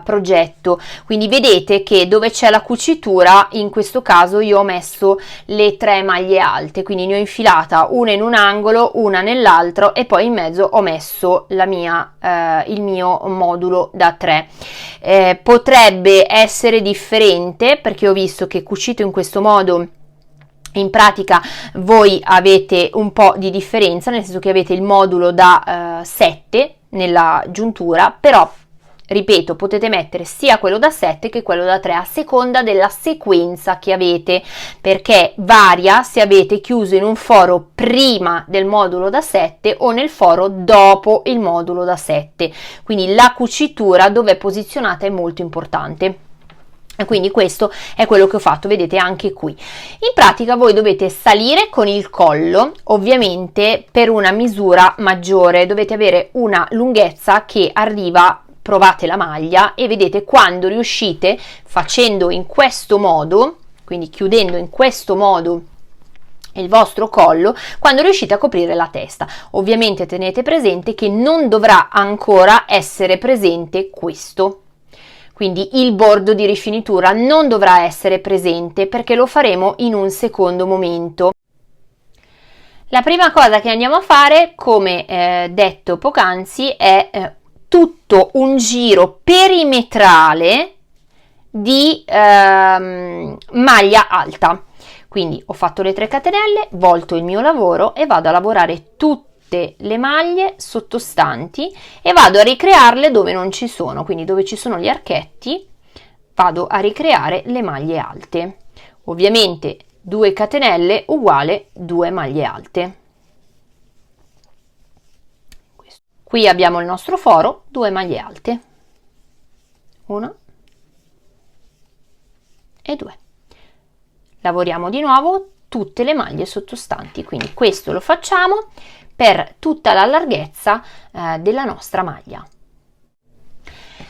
progetto. Quindi vedete che dove c'è la cucitura, in questo caso io ho messo le 3 maglie alte, quindi ne ho infilata una in un angolo, una nell'altro, e poi in mezzo ho messo il mio modulo da 3. Potrebbe essere differente, perché ho visto che cucito in questo modo in pratica voi avete un po' di differenza, nel senso che avete il modulo da 7 nella giuntura, però ripeto, potete mettere sia quello da 7 che quello da 3 a seconda della sequenza che avete, perché varia se avete chiuso in un foro prima del modulo da 7 o nel foro dopo il modulo da 7, quindi la cucitura dove è posizionata è molto importante. E quindi questo è quello che ho fatto, vedete anche qui. In pratica voi dovete salire con il collo, ovviamente per una misura maggiore, dovete avere una lunghezza che arriva, provate la maglia e vedete quando riuscite, facendo in questo modo, quindi chiudendo in questo modo il vostro collo, quando riuscite a coprire la testa. Ovviamente tenete presente che non dovrà ancora essere presente questo. Quindi il bordo di rifinitura non dovrà essere presente, perché lo faremo in un secondo momento. La prima cosa che andiamo a fare, come detto poc'anzi, è tutto un giro perimetrale di maglia alta. Quindi ho fatto le 3 catenelle, volto il mio lavoro e vado a lavorare tutte le maglie sottostanti e vado a ricrearle dove non ci sono, quindi dove ci sono gli archetti vado a ricreare le maglie alte. Ovviamente 2 catenelle uguale 2 maglie alte. Qui abbiamo il nostro foro, 2 maglie alte, 1 e 2. Lavoriamo di nuovo tutte le maglie sottostanti, quindi questo lo facciamo per tutta la larghezza della nostra maglia.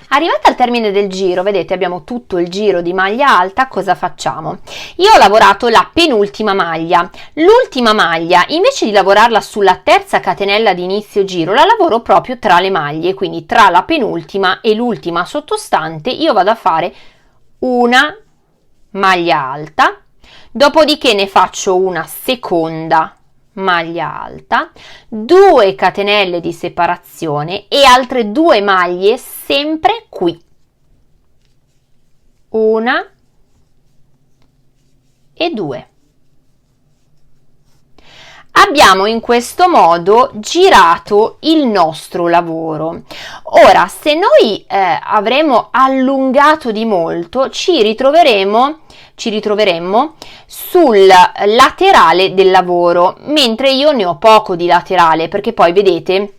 Arrivata al termine del giro, vedete abbiamo tutto il giro di maglia alta. Cosa facciamo? Io ho lavorato la penultima maglia. L'ultima maglia, invece di lavorarla sulla terza catenella di inizio giro, la lavoro proprio tra le maglie, quindi tra la penultima e l'ultima sottostante io vado a fare una maglia alta, dopodiché ne faccio una seconda maglia alta, 2 catenelle di separazione e altre 2 maglie sempre qui, 1 e 2. Abbiamo in questo modo girato il nostro lavoro. Ora, se noi avremo allungato di molto, ci ritroveremmo sul laterale del lavoro, mentre io ne ho poco di laterale, perché poi vedete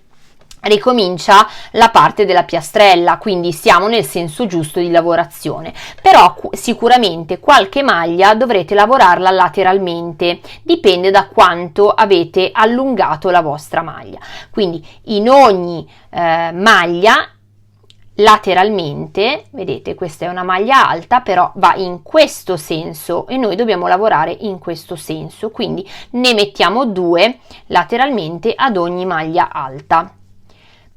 ricomincia la parte della piastrella, quindi siamo nel senso giusto di lavorazione, però sicuramente qualche maglia dovrete lavorarla lateralmente, dipende da quanto avete allungato la vostra maglia. Quindi in ogni maglia lateralmente, vedete, questa è una maglia alta, però va in questo senso e noi dobbiamo lavorare in questo senso, quindi ne mettiamo 2 lateralmente ad ogni maglia alta.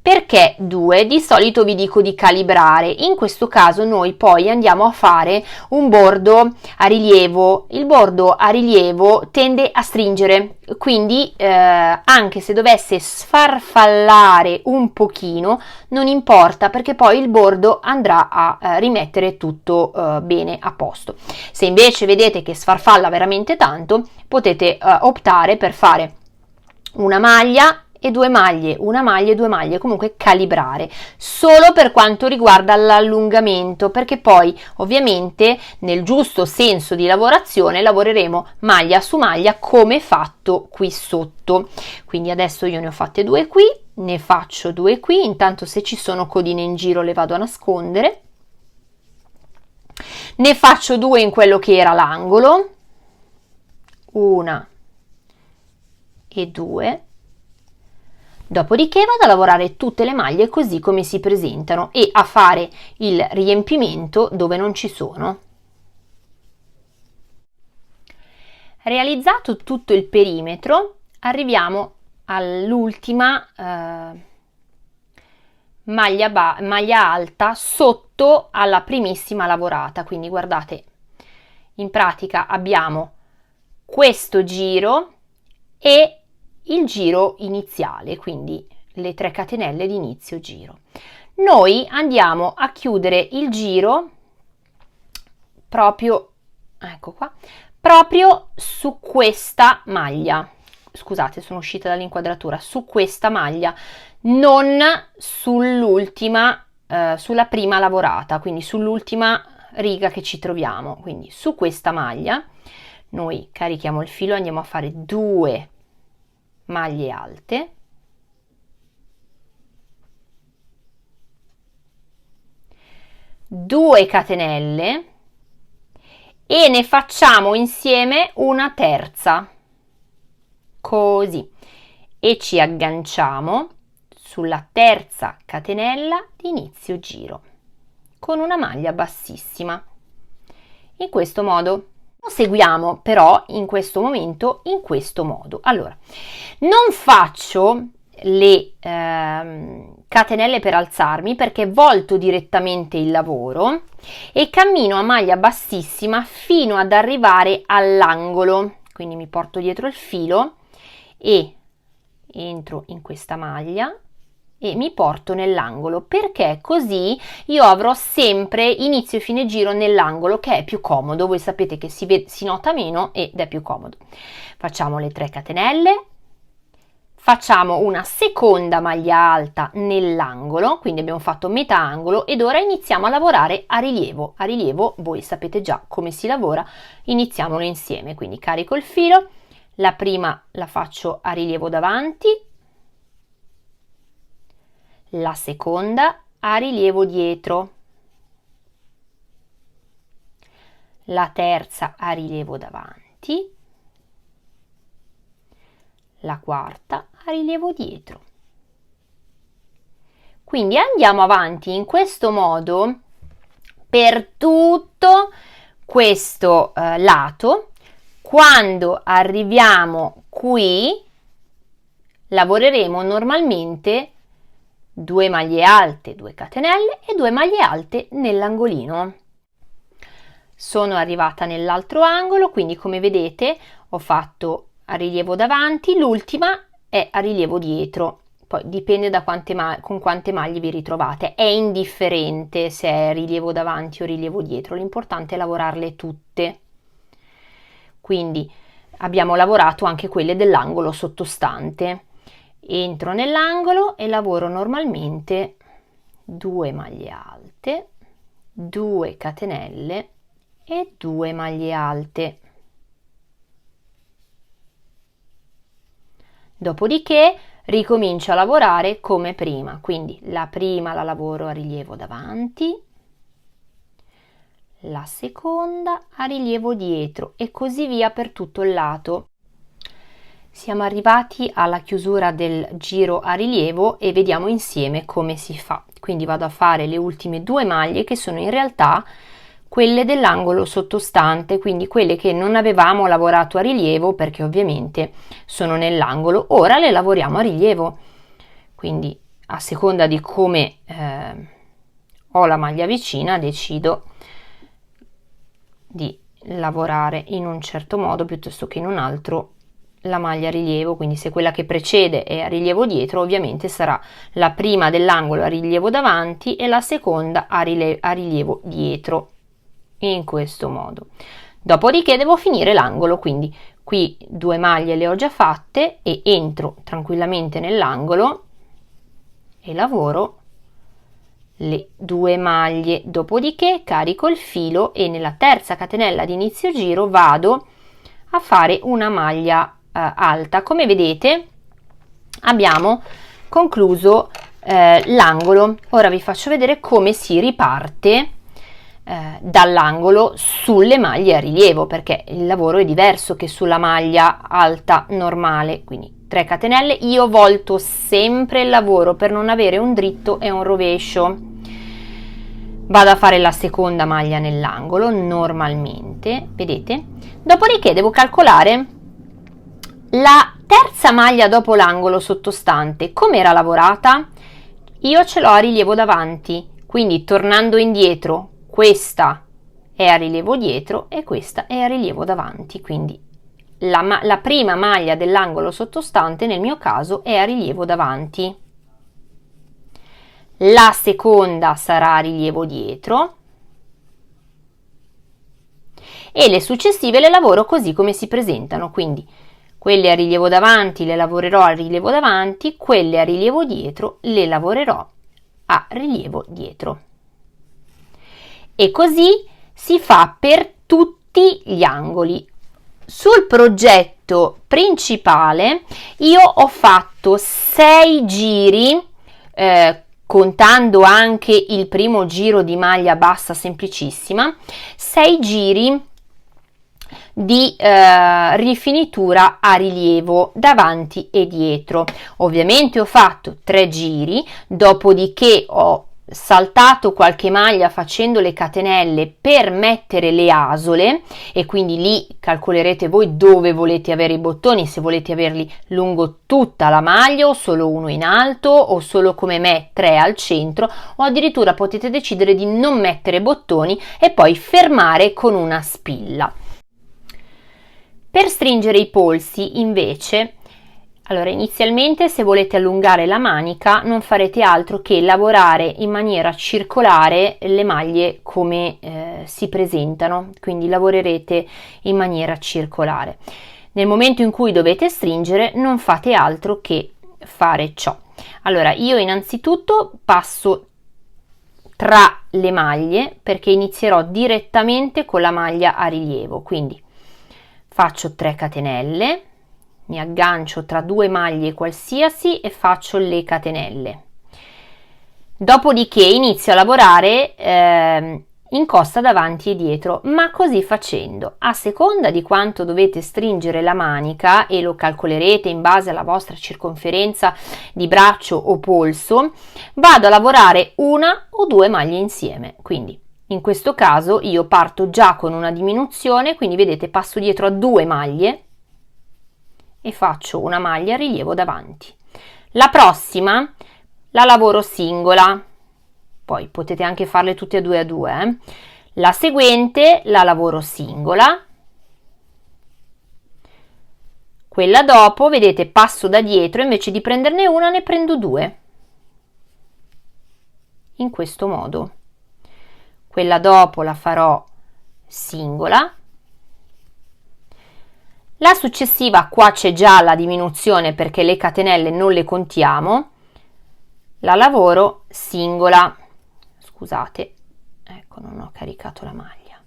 Perché 2? Di solito vi dico di calibrare, in questo caso noi poi andiamo a fare un bordo a rilievo. Il bordo a rilievo tende a stringere, quindi anche se dovesse sfarfallare un pochino non importa, perché poi il bordo andrà a rimettere tutto bene a posto. Se invece vedete che sfarfalla veramente tanto, potete optare per fare una maglia e 2 maglie, una maglia e 2 maglie, comunque calibrare, solo per quanto riguarda l'allungamento, perché poi ovviamente nel giusto senso di lavorazione lavoreremo maglia su maglia come fatto qui sotto. Quindi adesso io ne ho fatte 2 qui, ne faccio 2 qui, intanto se ci sono codine in giro le vado a nascondere, ne faccio 2 in quello che era l'angolo, 1 e 2. Dopodiché vado a lavorare tutte le maglie così come si presentano e a fare il riempimento dove non ci sono. Realizzato tutto il perimetro, arriviamo all'ultima maglia alta sotto alla primissima lavorata. Quindi guardate, in pratica abbiamo questo giro e il giro iniziale, quindi le 3 catenelle di inizio giro. Noi andiamo a chiudere il giro proprio, ecco qua, proprio su questa maglia. Scusate, sono uscita dall'inquadratura, su questa maglia, non sull'ultima, sulla prima lavorata, quindi sull'ultima riga che ci troviamo. Quindi su questa maglia noi carichiamo il filo, andiamo a fare 2 maglie alte, due catenelle e ne facciamo insieme una terza, così, e ci agganciamo sulla terza catenella di inizio giro con una maglia bassissima. In questo modo seguiamo però in questo momento in questo modo. Allora, non faccio le catenelle per alzarmi perché volto direttamente il lavoro e cammino a maglia bassissima fino ad arrivare all'angolo. Quindi mi porto dietro il filo e entro in questa maglia e mi porto nell'angolo, perché così io avrò sempre inizio e fine giro nell'angolo, che è più comodo. Voi sapete che si nota meno ed è più comodo. Facciamo le 3 catenelle, facciamo una seconda maglia alta nell'angolo, quindi abbiamo fatto metà angolo ed ora iniziamo a lavorare a rilievo. A rilievo voi sapete già come si lavora, iniziamolo insieme. Quindi carico il filo, la prima la faccio a rilievo davanti, la seconda a rilievo dietro, la terza a rilievo davanti, la quarta a rilievo dietro. Quindi andiamo avanti in questo modo per tutto questo lato. Quando arriviamo qui lavoreremo normalmente 2 maglie alte, 2 catenelle e 2 maglie alte nell'angolino. Sono arrivata nell'altro angolo, quindi come vedete ho fatto a rilievo davanti, l'ultima è a rilievo dietro. Poi dipende da con quante maglie vi ritrovate, è indifferente se è rilievo davanti o rilievo dietro, l'importante è lavorarle tutte. Quindi abbiamo lavorato anche quelle dell'angolo sottostante. Entro nell'angolo e lavoro normalmente 2 maglie alte, 2 catenelle e 2 maglie alte. Dopodiché ricomincio a lavorare come prima, quindi la prima la lavoro a rilievo davanti, la seconda a rilievo dietro e così via per tutto il lato. Siamo arrivati alla chiusura del giro a rilievo e vediamo insieme come si fa. Quindi vado a fare le ultime 2 maglie che sono in realtà quelle dell'angolo sottostante, quindi quelle che non avevamo lavorato a rilievo perché ovviamente sono nell'angolo. Ora le lavoriamo a rilievo. Quindi a seconda di come ho la maglia vicina, decido di lavorare in un certo modo piuttosto che in un altro la maglia a rilievo. Quindi se quella che precede è a rilievo dietro, ovviamente sarà la prima dell'angolo a rilievo davanti e la seconda a rilievo dietro, in questo modo. Dopodiché devo finire l'angolo, quindi qui 2 maglie le ho già fatte e entro tranquillamente nell'angolo e lavoro le 2 maglie, dopodiché carico il filo e nella terza catenella di inizio giro vado a fare una maglia alta. Come vedete abbiamo concluso l'angolo. Ora vi faccio vedere come si riparte dall'angolo sulle maglie a rilievo, perché il lavoro è diverso che sulla maglia alta normale. Quindi 3 catenelle, io volto sempre il lavoro per non avere un dritto e un rovescio. Vado a fare la seconda maglia nell'angolo normalmente, vedete? Dopodiché devo calcolare la terza maglia dopo l'angolo sottostante. Come era lavorata? Io ce l'ho a rilievo davanti, quindi tornando indietro questa è a rilievo dietro e questa è a rilievo davanti, quindi la prima maglia dell'angolo sottostante nel mio caso è a rilievo davanti, la seconda sarà a rilievo dietro e le successive le lavoro così come si presentano, quindi quelle a rilievo davanti le lavorerò a rilievo davanti, quelle a rilievo dietro le lavorerò a rilievo dietro. E così si fa per tutti gli angoli. Sul progetto principale io ho fatto 6 giri, contando anche il primo giro di maglia bassa semplicissima, 6 giri di rifinitura a rilievo davanti e dietro. Ovviamente ho fatto 3 giri, dopodiché ho saltato qualche maglia facendo le catenelle per mettere le asole e quindi lì calcolerete voi dove volete avere i bottoni, se volete averli lungo tutta la maglia o solo uno in alto o solo come me 3 al centro, o addirittura potete decidere di non mettere bottoni e poi fermare con una spilla. Per stringere i polsi invece, allora inizialmente se volete allungare la manica non farete altro che lavorare in maniera circolare le maglie come si presentano, quindi lavorerete in maniera circolare. Nel momento in cui dovete stringere non fate altro che fare ciò. Allora io innanzitutto passo tra le maglie perché inizierò direttamente con la maglia a rilievo, quindi faccio 3 catenelle, mi aggancio tra 2 maglie qualsiasi e faccio le catenelle. Dopodiché inizio a lavorare in costa davanti e dietro, ma così facendo, a seconda di quanto dovete stringere la manica, e lo calcolerete in base alla vostra circonferenza di braccio o polso, vado a lavorare 1 o 2 maglie insieme. Quindi in questo caso io parto già con una diminuzione, quindi vedete passo dietro a 2 maglie e faccio una maglia a rilievo davanti. La prossima la lavoro singola, poi potete anche farle tutte e due a 2. La seguente la lavoro singola, quella dopo vedete passo da dietro, invece di prenderne una ne prendo 2, in questo modo. Quella dopo la farò singola. La successiva, qua c'è già la diminuzione perché le catenelle non le contiamo, la lavoro singola. Scusate, ecco, non ho caricato la maglia.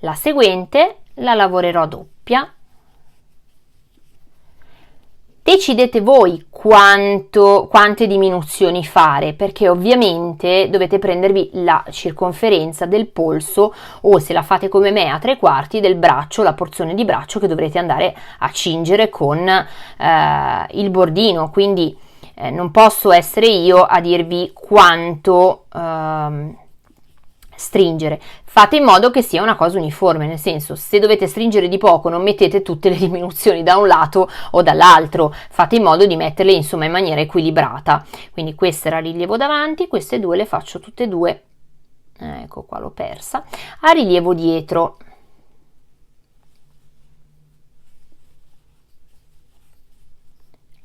La seguente la lavorerò doppia. Decidete voi quante diminuzioni fare, perché ovviamente dovete prendervi la circonferenza del polso, o se la fate come me a 3/4 del braccio, la porzione di braccio che dovrete andare a cingere con il bordino. Quindi non posso essere io a dirvi quanto stringere, fate in modo che sia una cosa uniforme, nel senso, se dovete stringere di poco non mettete tutte le diminuzioni da un lato o dall'altro, fate in modo di metterle insomma in maniera equilibrata. Quindi questa era rilievo davanti, queste due le faccio tutte e due, ecco qua l'ho persa, a rilievo dietro.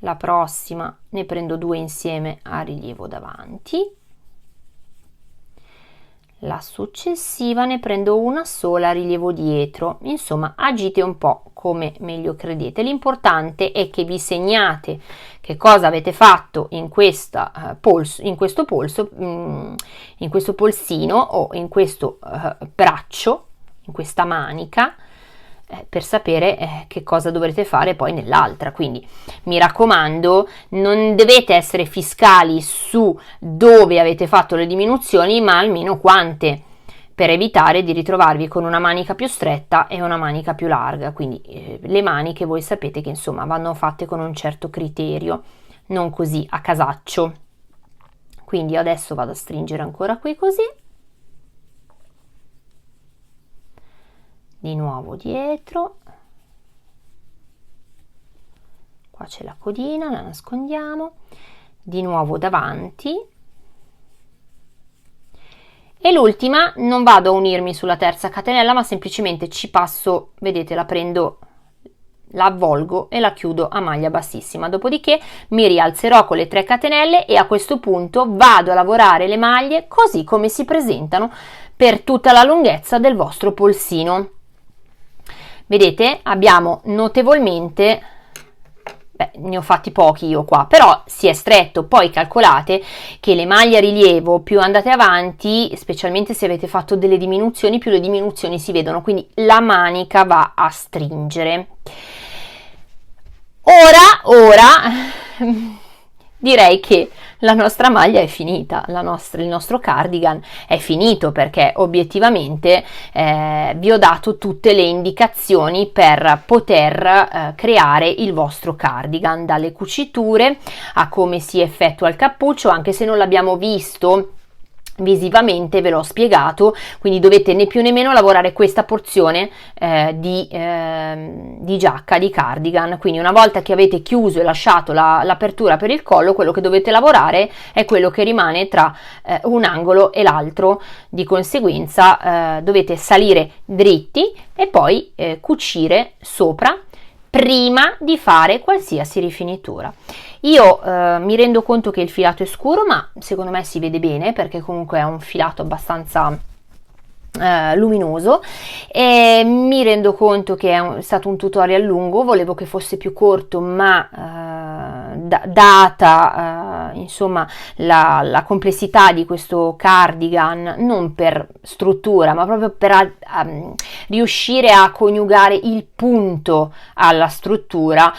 La prossima ne prendo due insieme a rilievo davanti, la successiva ne prendo una sola a rilievo dietro. Insomma, agite un po' come meglio credete. L'importante è che vi segnate che cosa avete fatto in questo polsino o in questo braccio, in questa manica, per sapere che cosa dovrete fare poi nell'altra. Quindi mi raccomando, non dovete essere fiscali su dove avete fatto le diminuzioni, ma almeno quante, per evitare di ritrovarvi con una manica più stretta e una manica più larga. Quindi le maniche voi sapete che insomma vanno fatte con un certo criterio, non così a casaccio. Quindi adesso vado a stringere ancora qui così, di nuovo dietro, qua c'è la codina, la nascondiamo, di nuovo davanti, e l'ultima non vado a unirmi sulla terza catenella, ma semplicemente ci passo, vedete, la prendo, la avvolgo e la chiudo a maglia bassissima. Dopodiché mi rialzerò con le 3 catenelle e a questo punto vado a lavorare le maglie così come si presentano per tutta la lunghezza del vostro polsino. Vedete, abbiamo notevolmente, ne ho fatti pochi io qua, però si è stretto. Poi calcolate che le maglie a rilievo, più andate avanti, specialmente se avete fatto delle diminuzioni, più le diminuzioni si vedono, quindi la manica va a stringere. Ora direi che la nostra maglia è finita, il nostro cardigan è finito, perché obiettivamente vi ho dato tutte le indicazioni per poter creare il vostro cardigan, dalle cuciture a come si effettua il cappuccio. Anche se non l'abbiamo visto visivamente, ve l'ho spiegato, quindi dovete né più né meno lavorare questa porzione di giacca, di cardigan. Quindi una volta che avete chiuso e lasciato l'apertura per il collo, quello che dovete lavorare è quello che rimane tra un angolo e l'altro. Di conseguenza dovete salire dritti e poi cucire sopra prima di fare qualsiasi rifinitura. Io mi rendo conto che il filato è scuro, ma secondo me si vede bene, perché comunque è un filato abbastanza luminoso, e mi rendo conto che è stato un tutorial lungo. Volevo che fosse più corto, ma data insomma la complessità di questo cardigan, non per struttura ma proprio per riuscire a coniugare il punto alla struttura,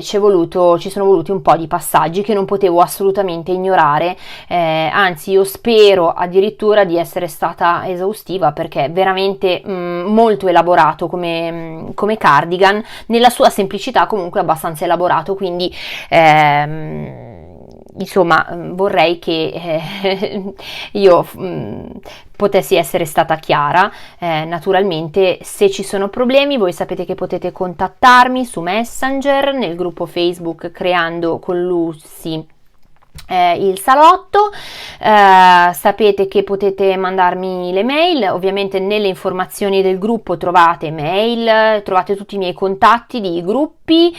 ci sono voluti un po' di passaggi che non potevo assolutamente ignorare, anzi io spero addirittura di essere stata esaustiva, perché è veramente molto elaborato come cardigan. Nella sua semplicità comunque abbastanza elaborato, quindi insomma vorrei che io potessi essere stata chiara. Naturalmente, se ci sono problemi, voi sapete che potete contattarmi su Messenger, nel gruppo Facebook Creando con Lucy il salotto. Sapete che potete mandarmi le mail, ovviamente nelle informazioni del gruppo trovate mail, trovate tutti i miei contatti di gruppi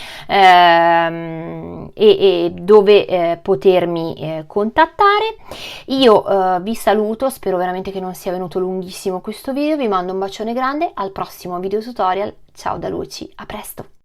e dove potermi contattare. Io vi saluto, spero veramente che non sia venuto lunghissimo questo video, vi mando un bacione grande, al prossimo video tutorial, ciao da Luci, a presto!